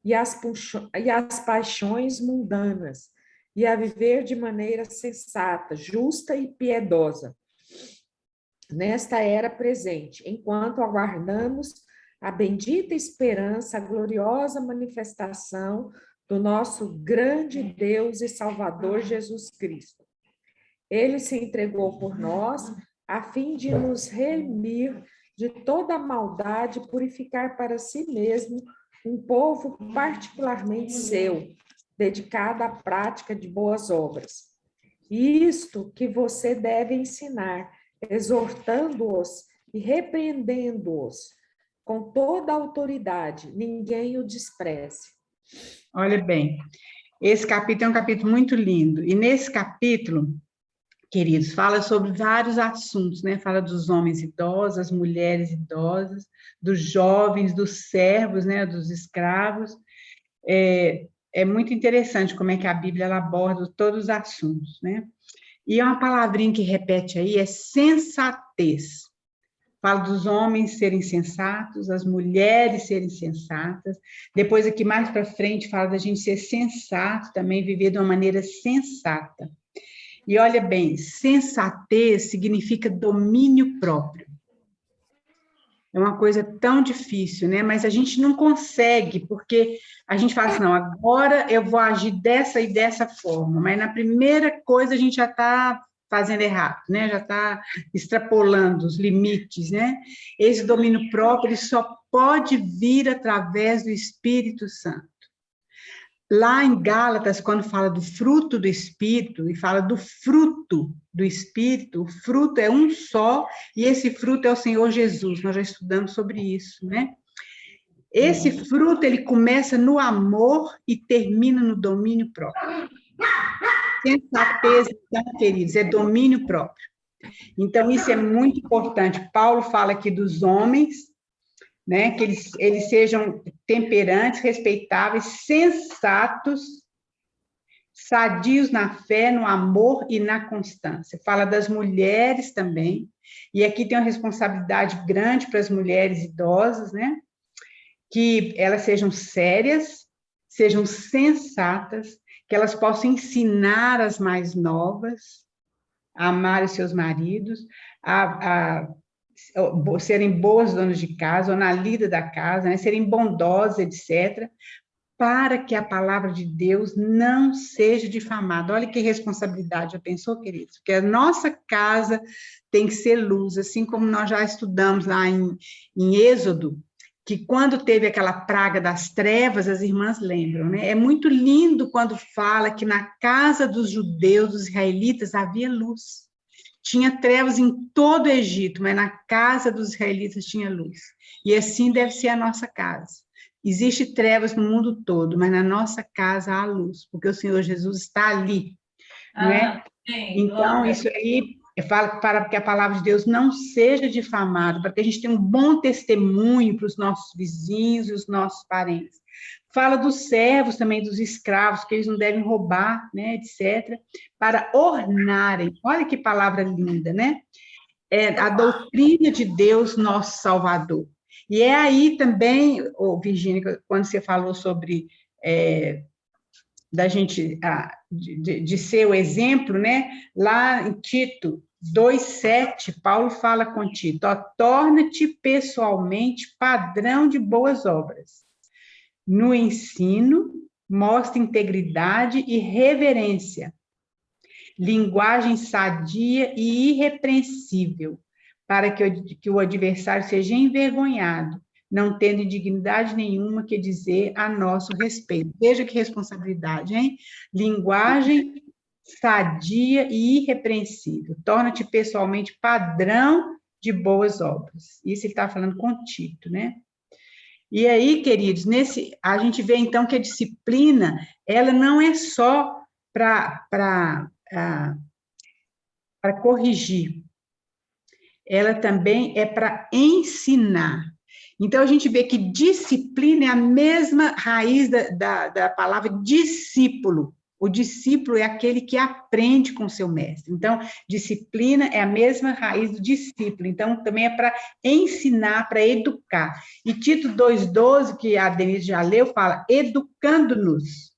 e às paixões mundanas, e a viver de maneira sensata, justa e piedosa, nesta era presente, enquanto aguardamos a bendita esperança, a gloriosa manifestação do nosso grande Deus e Salvador Jesus Cristo. Ele se entregou por nós, a fim de nos remir de toda a maldade, purificar para si mesmo um povo particularmente seu, dedicado à prática de boas obras. Isto que você deve ensinar, exortando-os e repreendendo-os com toda a autoridade, ninguém o despreze. Olha bem, esse capítulo é um capítulo muito lindo, e nesse capítulo, queridos, fala sobre vários assuntos, né? Fala dos homens idosos, das mulheres idosas, dos jovens, dos servos, né? Dos escravos. É muito interessante como é que a Bíblia ela aborda todos os assuntos, né? E uma palavrinha que repete aí é sensatez. Fala dos homens serem sensatos, as mulheres serem sensatas. Depois, aqui mais para frente, fala da gente ser sensato também, viver de uma maneira sensata. E olha bem, sensatez significa domínio próprio. É uma coisa tão difícil, né? Mas a gente não consegue, porque a gente fala assim, não, agora eu vou agir dessa e dessa forma, mas na primeira coisa a gente já está fazendo errado, né? Já está extrapolando os limites, né? Esse domínio próprio ele só pode vir através do Espírito Santo. Lá em Gálatas, quando fala do fruto do Espírito, e fala do fruto do Espírito, o fruto é um só, e esse fruto é o Senhor Jesus, nós já estudamos sobre isso, né? Esse fruto, ele começa no amor e termina no domínio próprio. Sensatez, então, queridos, é domínio próprio. Então, isso é muito importante. Paulo fala aqui dos homens, né, que eles sejam temperantes, respeitáveis, sensatos, sadios na fé, no amor e na constância. Fala das mulheres também, e aqui tem uma responsabilidade grande para as mulheres idosas, né, que elas sejam sérias, sejam sensatas, que elas possam ensinar as mais novas a amar os seus maridos, a serem boas donas de casa, ou na lida da casa, né? Serem bondosas, etc., para que a palavra de Deus não seja difamada. Olha que responsabilidade, já pensou, queridos? Porque a nossa casa tem que ser luz, assim como nós já estudamos lá em Êxodo, que quando teve aquela praga das trevas, as irmãs lembram, né? É muito lindo quando fala que na casa dos judeus, dos israelitas, havia luz. Tinha trevas em todo o Egito, mas na casa dos israelitas tinha luz. E assim deve ser a nossa casa. Existe trevas no mundo todo, mas na nossa casa há luz, porque o Senhor Jesus está ali, não é? Então, isso aí fala para que a palavra de Deus não seja difamada, para que a gente tenha um bom testemunho para os nossos vizinhos e os nossos parentes. Fala dos servos também, dos escravos, que eles não devem roubar, né, etc., para ornarem. Olha que palavra linda, né? É a doutrina de Deus, nosso Salvador. E é aí também, Virgínia, quando você falou sobre da gente de ser o exemplo, né? Lá em Tito 2,7, Paulo fala com Tito, ó, torna-te pessoalmente padrão de boas obras. No ensino, mostra integridade e reverência, linguagem sadia e irrepreensível, para que o adversário seja envergonhado, não tendo dignidade nenhuma que dizer a nosso respeito. Veja que responsabilidade, hein? Linguagem sadia e irrepreensível. Torna-te pessoalmente padrão de boas obras. Isso ele está falando com Tito, né? E aí, queridos, a gente vê então que a disciplina, ela não é só para corrigir, ela também é para ensinar. Então, a gente vê que disciplina é a mesma raiz da palavra discípulo. O discípulo é aquele que aprende com seu mestre. Então, disciplina é a mesma raiz do discípulo. Então, também é para ensinar, para educar. E Tito 2,12, que a Denise já leu, fala, educando-nos,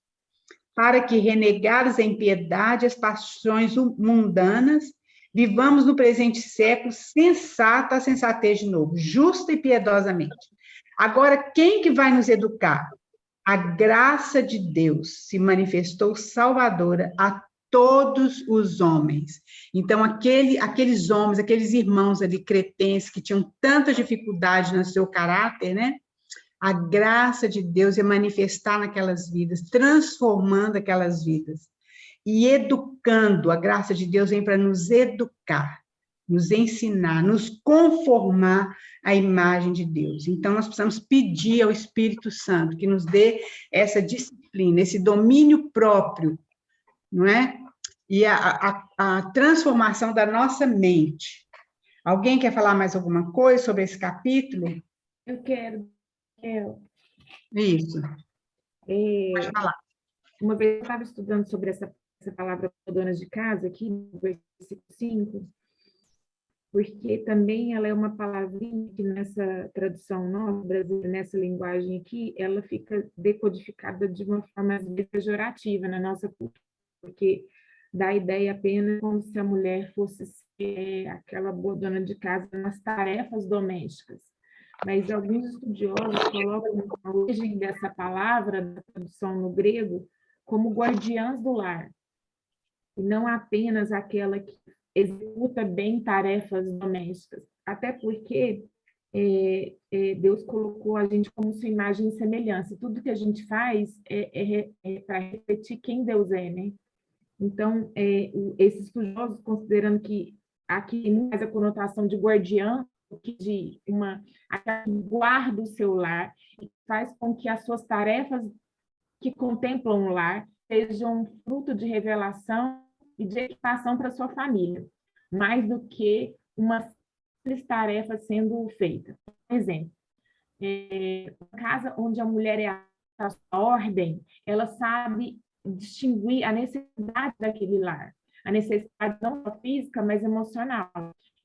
para que, renegados a impiedade, as paixões mundanas, vivamos no presente século sensata a sensatez de novo, justa e piedosamente. Agora, quem que vai nos educar? A graça de Deus se manifestou salvadora a todos os homens. Então, aqueles homens, aqueles irmãos ali cretenses que tinham tanta dificuldade no seu caráter, né? A graça de Deus ia manifestar naquelas vidas, transformando aquelas vidas e educando. A graça de Deus vem para nos educar, nos ensinar, nos conformar à imagem de Deus. Então, nós precisamos pedir ao Espírito Santo que nos dê essa disciplina, esse domínio próprio, não é? E a transformação da nossa mente. Alguém quer falar mais alguma coisa sobre esse capítulo? Eu quero. Isso. Pode falar. Uma vez eu estava estudando sobre essa palavra donas de casa, aqui no versículo 5, porque também ela é uma palavrinha que nessa tradução nossa, brasileira, nessa linguagem aqui, ela fica decodificada de uma forma pejorativa na nossa cultura, porque dá a ideia apenas como se a mulher fosse ser aquela boa dona de casa nas tarefas domésticas. Mas alguns estudiosos colocam a origem dessa palavra, da tradução no grego, como guardiãs do lar, e não apenas aquela que executa bem tarefas domésticas, até porque Deus colocou a gente como sua imagem e semelhança, tudo que a gente faz é para refletir quem Deus é, né? Então, esses estudiosos, considerando que aqui não faz a conotação de guardiã, de aquela que guarda o seu lar, e faz com que as suas tarefas que contemplam o lar sejam fruto de revelação e de equipação para a sua família. mais do que uma simples tarefa sendo feita. Por exemplo, uma casa onde a mulher é a ordem, ela sabe distinguir a necessidade daquele lar, a necessidade não só física, mas emocional.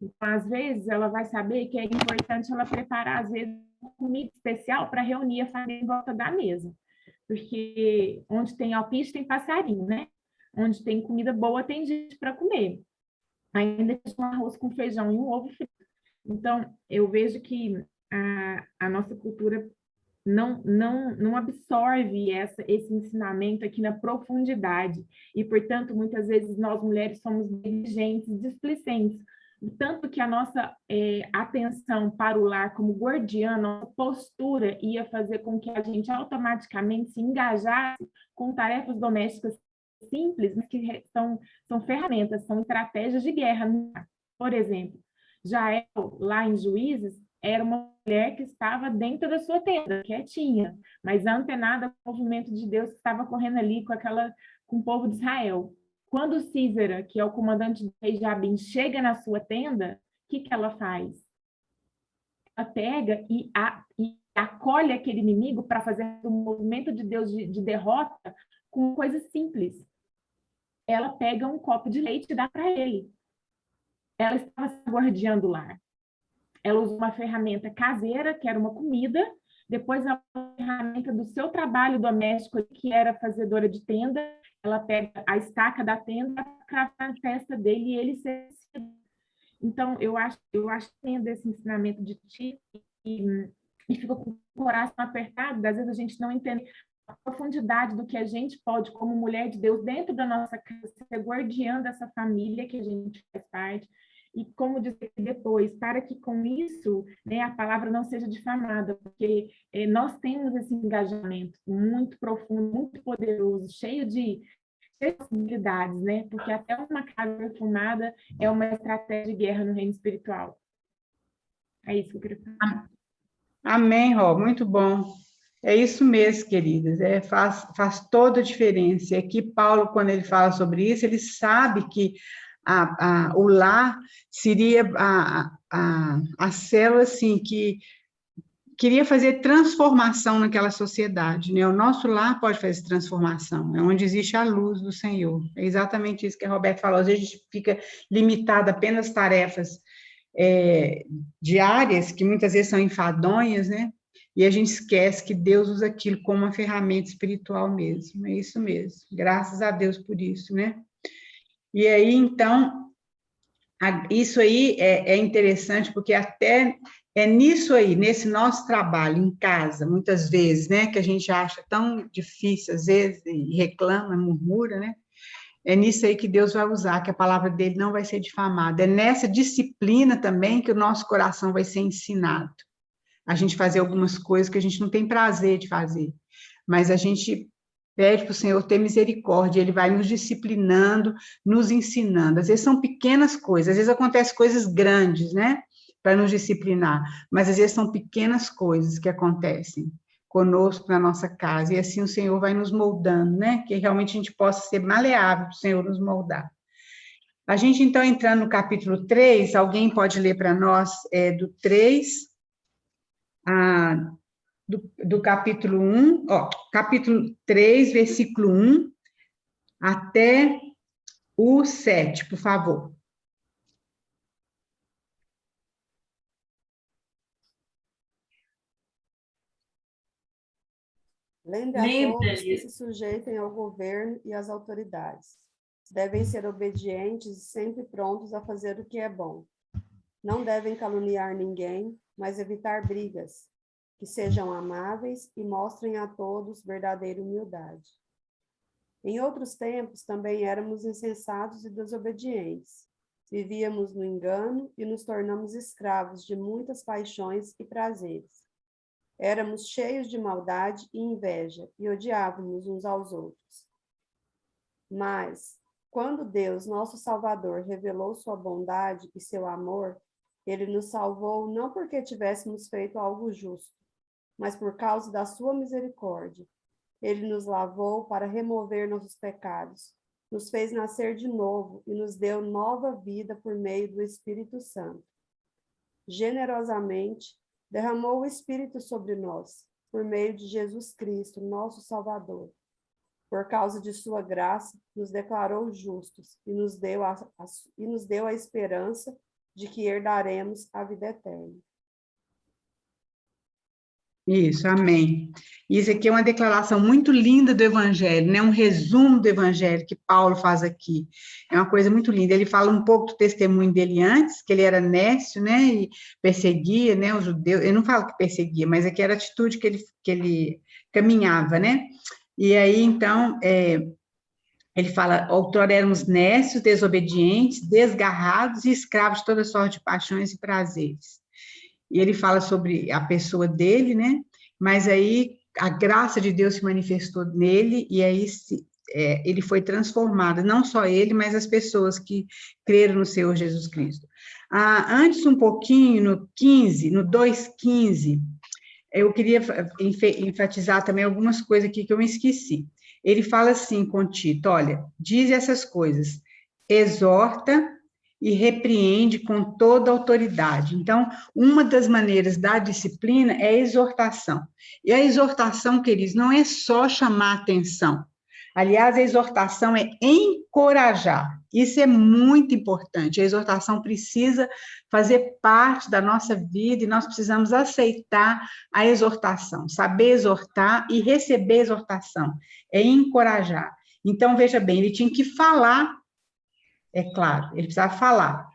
Então, às vezes, ela vai saber que é importante ela preparar, às vezes, uma comida especial para reunir a família em volta da mesa. Porque onde tem alpiste, tem passarinho, né? Onde tem comida boa, tem gente para comer. Ainda tem um arroz com feijão e um ovo frito. Então, eu vejo que a nossa cultura não absorve esse ensinamento aqui na profundidade. E, portanto, muitas vezes nós mulheres somos negligentes, displicentes. Tanto que a nossa atenção para o lar como guardiã, nossa postura ia fazer com que a gente automaticamente se engajasse com tarefas domésticas simples, mas que são ferramentas, são estratégias de guerra. Por exemplo, Jael, lá em Juízes, era uma mulher que estava dentro da sua tenda, quietinha, mas antenada com o movimento de Deus que estava correndo ali com o povo de Israel. Quando Císera, que é o comandante do rei Jabim, chega na sua tenda, o que ela faz? Ela pega e acolhe aquele inimigo para fazer um movimento de Deus de derrota com coisas simples. Ela pega um copo de leite e dá para ele. Ela estava se guardiando o lar. Ela usa uma ferramenta caseira, que era uma comida, depois a ferramenta do seu trabalho doméstico, que era fazedora de tenda, ela pega a estaca da tenda, crava na testa dele e ele se... Então, eu acho tendo esse ensinamento de ti e fica com o coração apertado, às vezes a gente não entende a profundidade do que a gente pode, como mulher de Deus, dentro da nossa casa, ser guardiã dessa família que a gente faz parte, e como dizer depois, para que com isso, né, a palavra não seja difamada, porque nós temos esse engajamento muito profundo, muito poderoso, cheio de possibilidades, né? Porque até uma casa perfumada é uma estratégia de guerra no reino espiritual. É isso que eu queria falar. Amém, Ró, muito bom. É isso mesmo, queridas, faz toda a diferença. E aqui, Paulo, quando ele fala sobre isso, ele sabe que o lar seria a célula, assim, que queria fazer transformação naquela sociedade, né? O nosso lar pode fazer transformação, é onde existe a luz do Senhor. É exatamente isso que a Roberta falou, às vezes a gente fica limitado apenas às tarefas diárias, que muitas vezes são enfadonhas, né? E a gente esquece que Deus usa aquilo como uma ferramenta espiritual mesmo, é isso mesmo. Graças a Deus por isso, né? E aí, então, isso aí é interessante, porque até é nisso aí, nesse nosso trabalho em casa, muitas vezes, né, que a gente acha tão difícil, às vezes, e reclama, murmura, né? É nisso aí que Deus vai usar, que a palavra dele não vai ser difamada. É nessa disciplina também que o nosso coração vai ser ensinado. A gente fazer algumas coisas que a gente não tem prazer de fazer, mas a gente pede para o Senhor ter misericórdia, Ele vai nos disciplinando, nos ensinando. Às vezes são pequenas coisas, às vezes acontecem coisas grandes, né, para nos disciplinar, mas às vezes são pequenas coisas que acontecem conosco na nossa casa, e assim o Senhor vai nos moldando, né, que realmente a gente possa ser maleável para o Senhor nos moldar. A gente, então, entrando no capítulo 3, alguém pode ler para nós do 3... do capítulo 1, capítulo 3, versículo 1 até o 7, por favor. Lembre a todos que se sujeitem ao governo e às autoridades. Devem ser obedientes e sempre prontos a fazer o que é bom. Não devem caluniar ninguém, mas evitar brigas. Que sejam amáveis e mostrem a todos verdadeira humildade. Em outros tempos também éramos insensatos e desobedientes. Vivíamos no engano e nos tornamos escravos de muitas paixões e prazeres. Éramos cheios de maldade e inveja e odiávamos uns aos outros. Mas, quando Deus, nosso Salvador, revelou sua bondade e seu amor, ele nos salvou não porque tivéssemos feito algo justo, mas por causa da sua misericórdia. Ele nos lavou para remover nossos pecados, nos fez nascer de novo e nos deu nova vida por meio do Espírito Santo. Generosamente, derramou o Espírito sobre nós, por meio de Jesus Cristo, nosso Salvador. Por causa de sua graça, nos declarou justos e nos deu a esperança de que herdaremos a vida eterna. Isso, amém. Isso aqui é uma declaração muito linda do Evangelho, né? Um resumo do Evangelho que Paulo faz aqui. É uma coisa muito linda. Ele fala um pouco do testemunho dele antes, que ele era nécio, né? E perseguia, né? Os judeus. Eu não falo que perseguia, mas é que era a atitude que ele caminhava, né? E aí, então, ele fala: outrora éramos nécios, desobedientes, desgarrados e escravos de toda sorte de paixões e prazeres. E ele fala sobre a pessoa dele, né? Mas aí a graça de Deus se manifestou nele, e aí ele foi transformado, não só ele, mas as pessoas que creram no Senhor Jesus Cristo. Antes, um pouquinho, no 15, no 2,15, eu queria enfatizar também algumas coisas aqui que eu me esqueci. Ele fala assim com Tito: olha, diz essas coisas, exorta e repreende com toda autoridade. Então, uma das maneiras da disciplina é a exortação. E a exortação, queridos, não é só chamar atenção. Aliás, a exortação é encorajar. Isso é muito importante. A exortação precisa fazer parte da nossa vida e nós precisamos aceitar a exortação, saber exortar e receber exortação. É encorajar. Então, veja bem, ele tinha que falar. É claro, ele precisava falar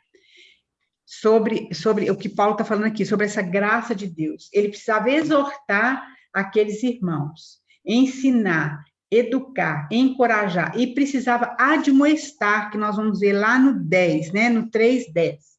sobre o que Paulo está falando aqui, sobre essa graça de Deus. Ele precisava exortar aqueles irmãos, ensinar, educar, encorajar, e precisava admoestar, que nós vamos ver lá no 10, né, no 3:10.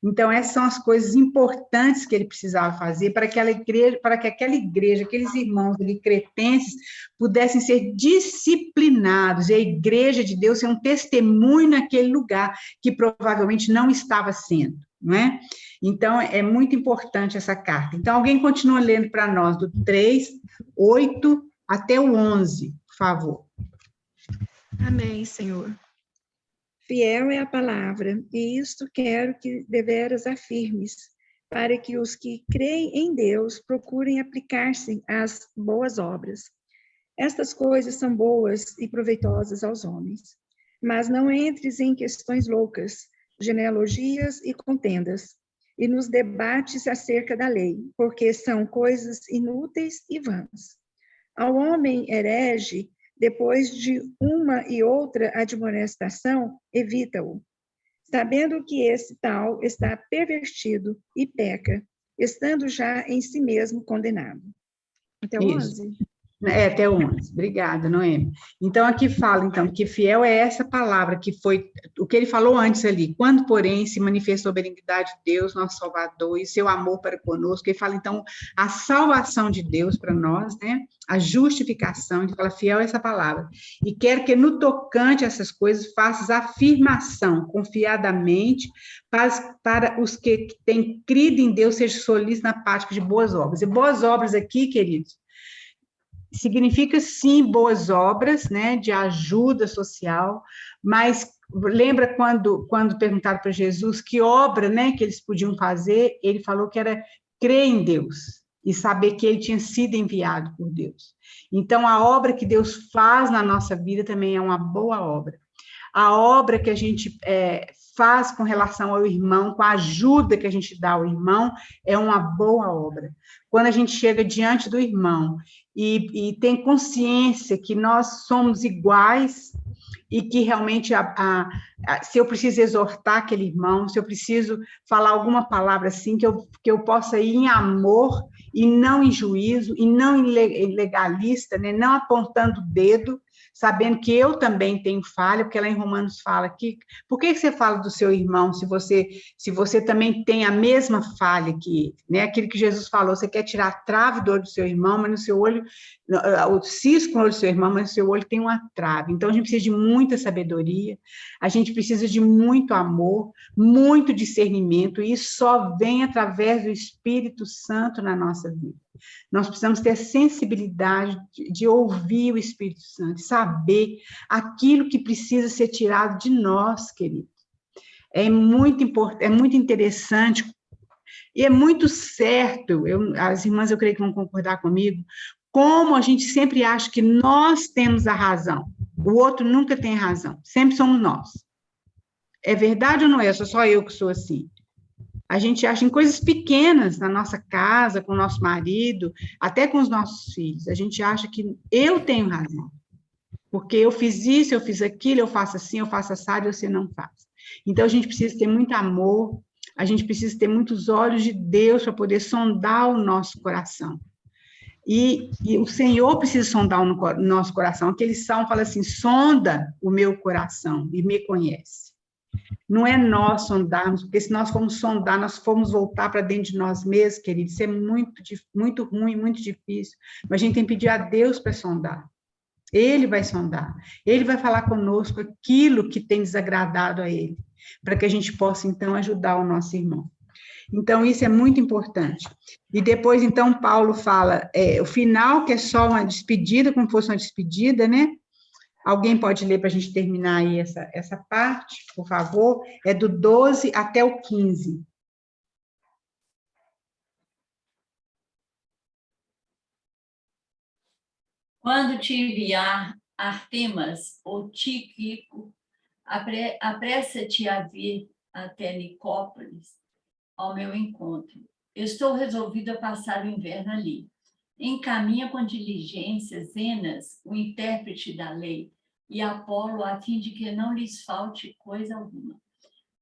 Então, essas são as coisas importantes que ele precisava fazer para que aquela igreja, aqueles irmãos ali, cretenses, pudessem ser disciplinados, e a igreja de Deus ser um testemunho naquele lugar, que provavelmente não estava sendo, não é? Então, é muito importante essa carta. Então, alguém continua lendo para nós, do 3:8 até o 11, por favor. Amém, Senhor. Fiel é a palavra, e isto quero que deveras afirmes, para que os que creem em Deus procurem aplicar-se às boas obras. Estas coisas são boas e proveitosas aos homens, mas não entres em questões loucas, genealogias e contendas, e nos debates acerca da lei, porque são coisas inúteis e vãs. Ao homem herege, depois de uma e outra admoestação, evita-o, sabendo que esse tal está pervertido e peca, estando já em si mesmo condenado. Até o 11? Até 11. Obrigada, Noemi. Então, aqui fala, então, que fiel é essa palavra, que foi o que ele falou antes ali. Quando, porém, se manifestou a benignidade de Deus, nosso Salvador, e seu amor para conosco, ele fala, então, a salvação de Deus para nós, né? A justificação, ele fala, fiel é essa palavra. E quer que, no tocante a essas coisas, faças afirmação, confiadamente, para os que têm crido em Deus, seja solícito na prática de boas obras. E boas obras aqui, queridos, significa, sim, boas obras, né, de ajuda social, mas lembra quando perguntaram para Jesus que obra, né, que eles podiam fazer, ele falou que era crer em Deus e saber que ele tinha sido enviado por Deus. Então, a obra que Deus faz na nossa vida também é uma boa obra. A obra que a gente faz com relação ao irmão, com a ajuda que a gente dá ao irmão, é uma boa obra. Quando a gente chega diante do irmão e tem consciência que nós somos iguais e que realmente, se eu preciso exortar aquele irmão, se eu preciso falar alguma palavra assim, que eu possa ir em amor e não em juízo, e não em legalista, né? Não apontando o dedo, sabendo que eu também tenho falha, porque lá em Romanos fala aqui, por que você fala do seu irmão se você também tem a mesma falha que ele, né? Aquilo que Jesus falou, você quer tirar a trave do olho do seu irmão, mas no seu olho, o cisco no olho do seu irmão, mas no seu olho tem uma trave. Então, a gente precisa de muita sabedoria, a gente precisa de muito amor, muito discernimento, e isso só vem através do Espírito Santo na nossa vida. Nós precisamos ter a sensibilidade de ouvir o Espírito Santo, saber aquilo que precisa ser tirado de nós, querido. É muito importante, é muito interessante e é muito certo, as irmãs eu creio que vão concordar comigo, como a gente sempre acha que nós temos a razão, o outro nunca tem razão, sempre somos nós. É verdade ou não é? Só eu que sou assim. A gente acha em coisas pequenas na nossa casa, com o nosso marido, até com os nossos filhos, a gente acha que eu tenho razão, porque eu fiz isso, eu fiz aquilo, eu faço assim, eu faço assado e você não faz. Então, a gente precisa ter muito amor, a gente precisa ter muitos olhos de Deus para poder sondar o nosso coração. E o Senhor precisa sondar o nosso coração. Aquele salmo fala assim, sonda o meu coração e me conhece. Não é nós sondarmos, porque se nós formos sondar, nós formos voltar para dentro de nós mesmos, queridos, isso é muito ruim, muito difícil. Mas a gente tem que pedir a Deus para sondar. Ele vai sondar, ele vai falar conosco aquilo que tem desagradado a ele, para que a gente possa, então, ajudar o nosso irmão. Então, isso é muito importante. E depois, então, Paulo fala, o final, que é só uma despedida, como fosse uma despedida, né? Alguém pode ler para a gente terminar aí essa parte, por favor? É do 12 até o 15. Quando te enviar Artemas ou Tíquico, apressa-te a vir até Nicópolis, ao meu encontro. Estou resolvido a passar o inverno ali. Encaminha com diligência Zenas, o intérprete da lei, e Apolo, a fim de que não lhes falte coisa alguma.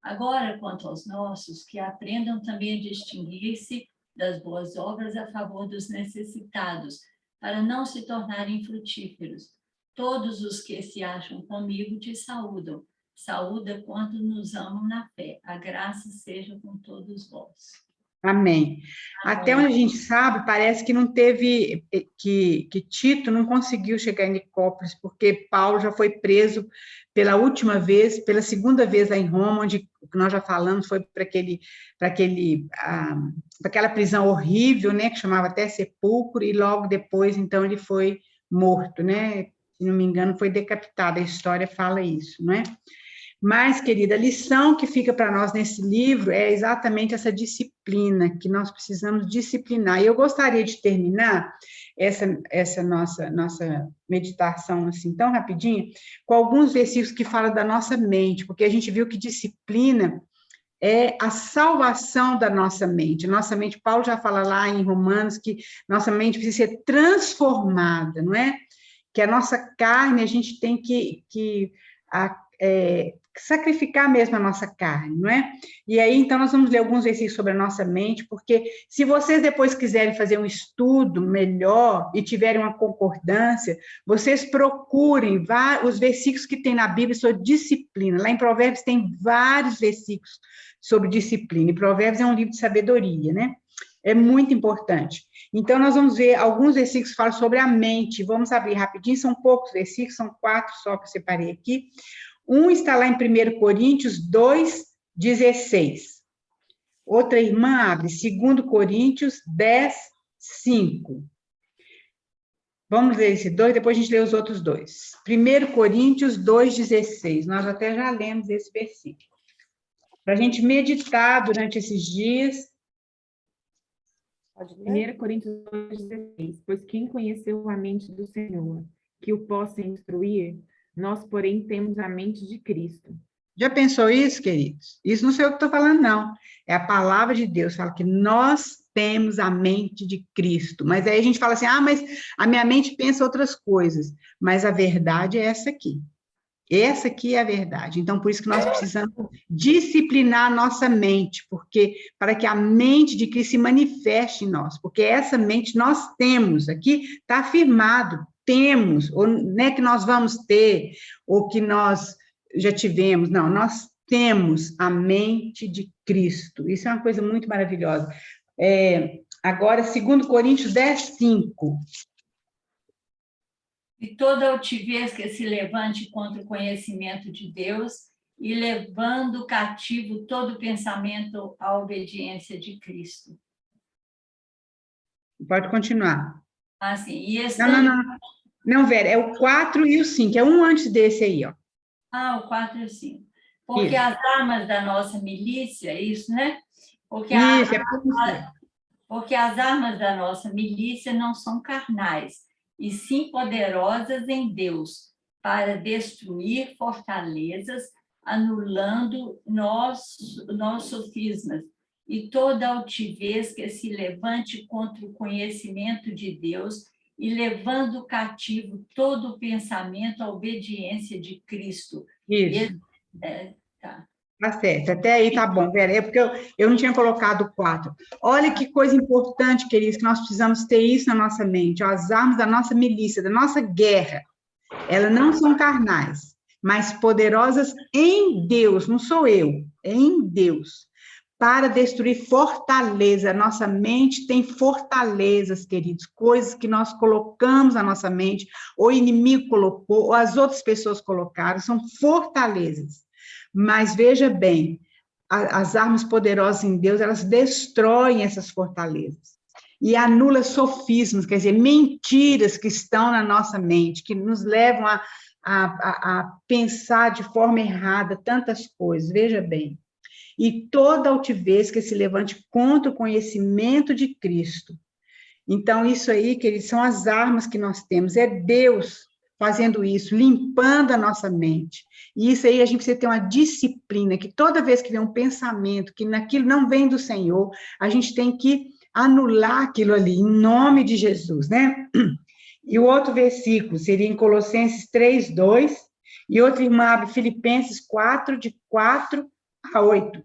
Agora, quanto aos nossos, que aprendam também a distinguir-se das boas obras a favor dos necessitados, para não se tornarem infrutíferos. Todos os que se acham comigo te saúdam. Saúda quanto nos amam na fé. A graça seja com todos vós. Amém. Até onde a gente sabe, parece que não teve, que Tito não conseguiu chegar em Nicópolis, porque Paulo já foi preso pela última vez, pela segunda vez lá em Roma, onde nós já falamos, foi para aquela prisão horrível, né, que chamava até sepulcro, e logo depois, então, ele foi morto, né, se não me engano, foi decapitado, a história fala isso, não é? Mas, querida, a lição que fica para nós nesse livro é exatamente essa disciplina, que nós precisamos disciplinar. E eu gostaria de terminar essa nossa meditação, assim, tão rapidinho, com alguns versículos que falam da nossa mente, porque a gente viu que disciplina é a salvação da nossa mente. Nossa mente, Paulo já fala lá em Romanos, que nossa mente precisa ser transformada, não é? Que a nossa carne, a gente tem que sacrificar mesmo a nossa carne, não é? E aí, então, nós vamos ler alguns versículos sobre a nossa mente, porque se vocês depois quiserem fazer um estudo melhor e tiverem uma concordância, vocês procurem os versículos que tem na Bíblia sobre disciplina. Lá em Provérbios tem vários versículos sobre disciplina, e Provérbios é um livro de sabedoria, né? É muito importante. Então, nós vamos ver alguns versículos que falam sobre a mente. Vamos abrir rapidinho, são poucos versículos, são 4 só que eu separei aqui. Um está lá em 1 Coríntios 2, 16. Outra irmã abre 2 Coríntios 10, 5. Vamos ler esse 2, depois a gente lê os outros 2. 1 Coríntios 2, 16. Nós até já lemos esse versículo. Para a gente meditar durante esses dias. 1 Coríntios 2,16. Pois quem conheceu a mente do Senhor, que o possa instruir, nós, porém, temos a mente de Cristo. Já pensou isso, queridos? Isso não sei o que estou falando, não. É a palavra de Deus, fala que nós temos a mente de Cristo. Mas aí a gente fala assim, mas a minha mente pensa outras coisas. Mas a verdade é essa aqui. Essa aqui é a verdade. Então, por isso que nós precisamos disciplinar a nossa mente, porque para que a mente de Cristo se manifeste em nós, porque essa mente nós temos, aqui está afirmado, temos, ou não é que nós vamos ter, ou que nós já tivemos, não, nós temos a mente de Cristo. Isso é uma coisa muito maravilhosa. Agora, 2 Coríntios 10, 5. E toda altivez que se levante contra o conhecimento de Deus, e levando cativo todo pensamento à obediência de Cristo. Pode continuar. Assim, e Não, estando... não, não. Não, Vera, é o 4 e o 5, é um antes desse aí, ó. O 4 e o 5. Porque Isso. as armas da nossa milícia, é isso, né? Porque, Isso, é por você. porque as armas da nossa milícia não são carnais, e sim poderosas em Deus, para destruir fortalezas, anulando nossos sofismas e toda altivez que se levante contra o conhecimento de Deus, e levando cativo todo o pensamento à obediência de Cristo. Isso. Tá. Tá certo, até aí tá bom, Vera. É porque eu não tinha colocado o 4. Olha que coisa importante, queridos, que nós precisamos ter isso na nossa mente. Ó, as armas da nossa milícia, da nossa guerra, elas não são carnais, mas poderosas em Deus, não sou eu, é em Deus, para destruir fortaleza. A nossa mente tem fortalezas, queridos, coisas que nós colocamos na nossa mente, ou o inimigo colocou, ou as outras pessoas colocaram, são fortalezas. Mas veja bem, as armas poderosas em Deus, elas destroem essas fortalezas e anula sofismas, quer dizer, mentiras que estão na nossa mente, que nos levam a pensar de forma errada tantas coisas, veja bem. E toda altivez que se levante contra o conhecimento de Cristo. Então, isso aí, queridos, são as armas que nós temos, é Deus fazendo isso, limpando a nossa mente. E isso aí a gente precisa ter uma disciplina, que toda vez que vem um pensamento, que naquilo não vem do Senhor, a gente tem que anular aquilo ali, em nome de Jesus, né? E o outro versículo seria em Colossenses 3:2, e outro irmão abre Filipenses 4, de 4 a 8.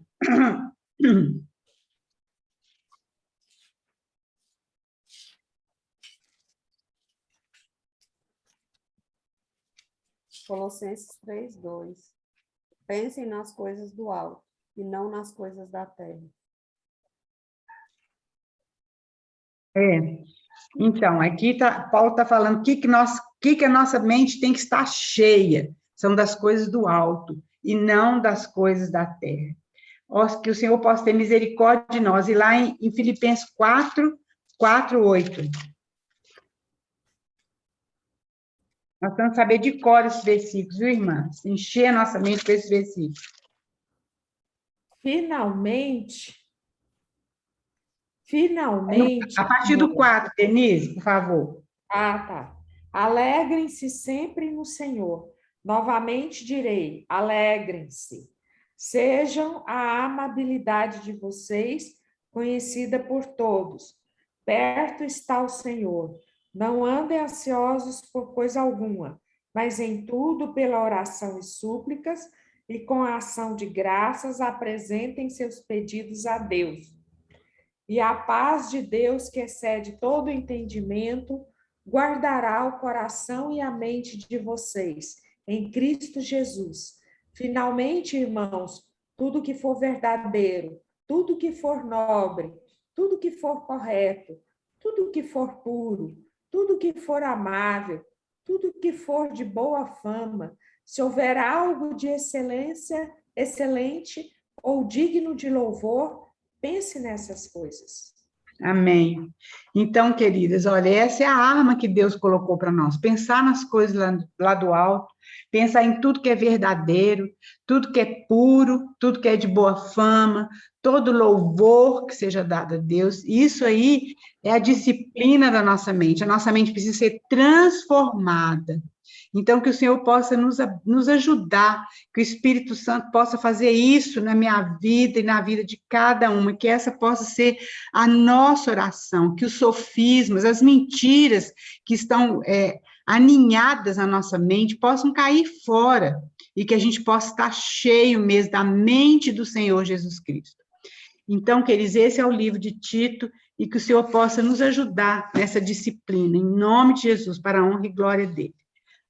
Colossenses 3:2. Pensem nas coisas do alto e não nas coisas da terra. Então, aqui Paulo está falando que a nossa mente tem que estar cheia, são das coisas do alto e não das coisas da terra. Que o Senhor possa ter misericórdia de nós. E lá em Filipenses 4, 8. Nós temos que saber de cor esses versículos, viu, irmãs? Encher a nossa mente com esses versículos. Finalmente, A partir do 4, Denise, por favor. tá. Alegrem-se sempre no Senhor. Novamente direi, alegrem-se. Sejam a amabilidade de vocês conhecida por todos. Perto está o Senhor. Não andem ansiosos por coisa alguma, mas em tudo, pela oração e súplicas, e com a ação de graças, apresentem seus pedidos a Deus. E a paz de Deus, que excede todo entendimento, guardará o coração e a mente de vocês, em Cristo Jesus. Finalmente, irmãos, tudo que for verdadeiro, tudo que for nobre, tudo que for correto, tudo que for puro, tudo que for amável, tudo que for de boa fama, se houver algo de excelência, excelente ou digno de louvor, pense nessas coisas. Amém. Então, queridas, olha, essa é a arma que Deus colocou para nós. Pensar nas coisas lá do alto, pensar em tudo que é verdadeiro, tudo que é puro, tudo que é de boa fama, todo louvor que seja dado a Deus. Isso aí é a disciplina da nossa mente. A nossa mente precisa ser transformada. Então, que o Senhor possa nos ajudar, que o Espírito Santo possa fazer isso na minha vida e na vida de cada uma, que essa possa ser a nossa oração, que os sofismas, as mentiras que estão aninhadas na nossa mente possam cair fora e que a gente possa estar cheio mesmo da mente do Senhor Jesus Cristo. Então, queridos, esse é o livro de Tito e que o Senhor possa nos ajudar nessa disciplina, em nome de Jesus, para a honra e glória dele.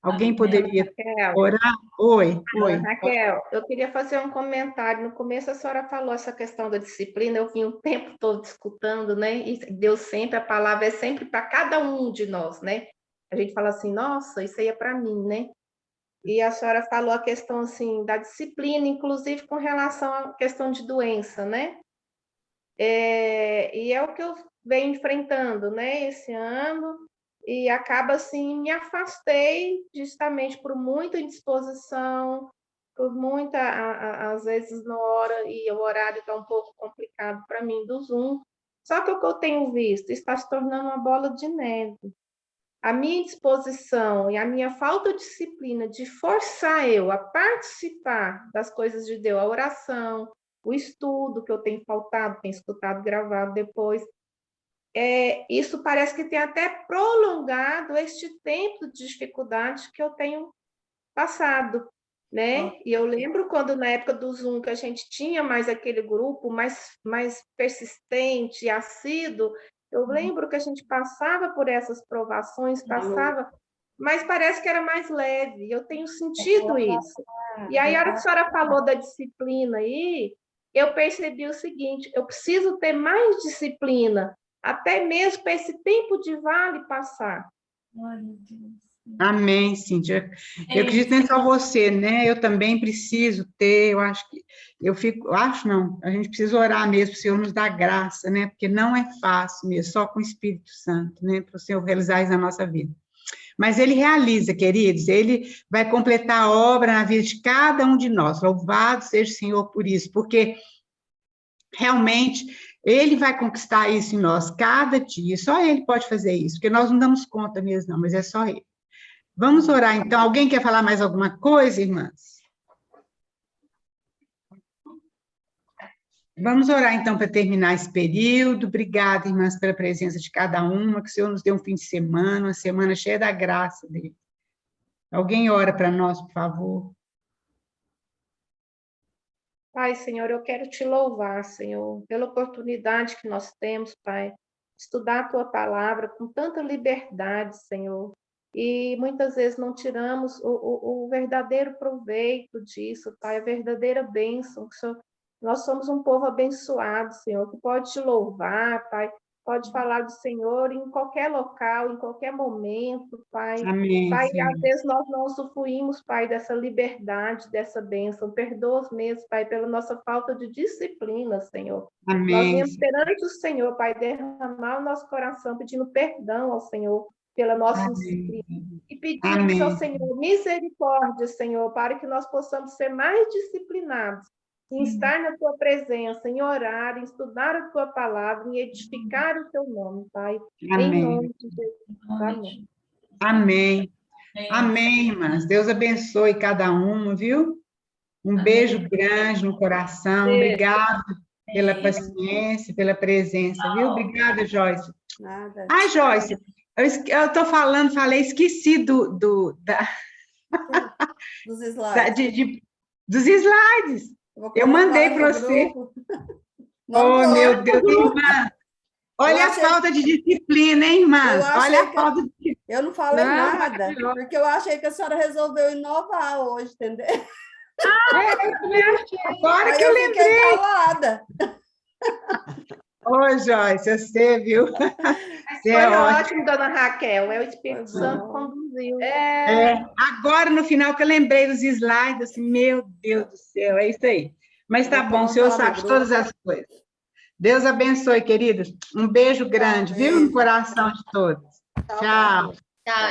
Alguém poderia orar? Oi. Raquel, eu queria fazer um comentário. No começo a senhora falou essa questão da disciplina, eu vim o tempo todo escutando, né? E Deus sempre, a palavra é sempre para cada um de nós, né? A gente fala assim, nossa, isso aí é para mim, né? E a senhora falou a questão, assim, da disciplina, inclusive com relação à questão de doença, né? E é o que eu venho enfrentando, né, esse ano, e acaba assim, me afastei justamente por muita indisposição, por muita, às vezes na hora, e o horário está um pouco complicado para mim do Zoom. Só que o que eu tenho visto está se tornando uma bola de neve. A minha indisposição e a minha falta de disciplina de forçar eu a participar das coisas de Deus, a oração, o estudo que eu tenho faltado, tenho escutado gravado depois, isso parece que tem até prolongado este tempo de dificuldade que eu tenho passado, né? E eu lembro quando, na época do Zoom, que a gente tinha mais aquele grupo mais persistente e assíduo, eu lembro que a gente passava por essas provações, mas parece que era mais leve, eu tenho sentido isso. E aí, a hora que a senhora falou da disciplina aí, eu percebi o seguinte, eu preciso ter mais disciplina, até mesmo para esse tempo de vale passar. Glória a Deus. Amém, Cíntia. Eu acredito nem só você, né? Eu também preciso ter, eu acho que, não, a gente precisa orar mesmo, para o Senhor nos dar graça, né? Porque não é fácil mesmo, só com o Espírito Santo, né? Para o Senhor realizar isso na nossa vida. Mas Ele realiza, queridos, Ele vai completar a obra na vida de cada um de nós. Louvado seja o Senhor por isso, porque realmente Ele vai conquistar isso em nós cada dia. Só Ele pode fazer isso, porque nós não damos conta mesmo, não, mas é só Ele. Vamos orar, então. Alguém quer falar mais alguma coisa, irmãs? Vamos orar, então, para terminar esse período. Obrigada, irmãs, pela presença de cada uma, que o Senhor nos dê um fim de semana, uma semana cheia da graça dele. Alguém ora para nós, por favor. Pai, Senhor, eu quero te louvar, Senhor, pela oportunidade que nós temos, Pai, de estudar a Tua palavra com tanta liberdade, Senhor. E muitas vezes não tiramos o verdadeiro proveito disso, Pai, a verdadeira bênção. Nós somos um povo abençoado, Senhor, que pode te louvar, Pai, pode falar do Senhor em qualquer local, em qualquer momento, Pai. Amém, Pai, Senhor. às vezes nós não usufruímos, Pai, dessa liberdade, dessa bênção. Perdoa-os mesmo, Pai, pela nossa falta de disciplina, Senhor. Amém. Nós viemos perante o Senhor, Pai, derramar o nosso coração, pedindo perdão ao Senhor pela nossa indisciplina. E pedimos ao Senhor misericórdia, Senhor, para que nós possamos ser mais disciplinados em estar na Tua presença, em orar, em estudar a Tua palavra, em edificar o Teu nome, Pai. Amém. Em nome de Jesus. Amém. Amém. Amém, irmãs. Deus abençoe cada uma, viu? Um beijo grande no coração. Obrigada pela paciência, pela presença, viu? Obrigada, Joyce. Nada. Ai, Joyce, eu estou falei, esqueci Dos slides. dos slides. Eu mandei para você. Oh, meu Deus, irmã. Olha a falta de disciplina, hein, irmã? Olha a falta de disciplina. Eu não falei nada, porque eu achei que a senhora resolveu inovar hoje, entendeu? Agora que eu lembrei. Fiquei calada. Ô, Joyce, você viu? Você Foi ótimo, dona Raquel. O Espírito Santo conduziu. Agora, no final, que eu lembrei dos slides, assim, meu Deus do céu, é isso aí. Mas tá bom, o Senhor sabe de todas as coisas. Deus abençoe, queridos. Um beijo grande, viu? No coração de todos. Tchau. Tchau.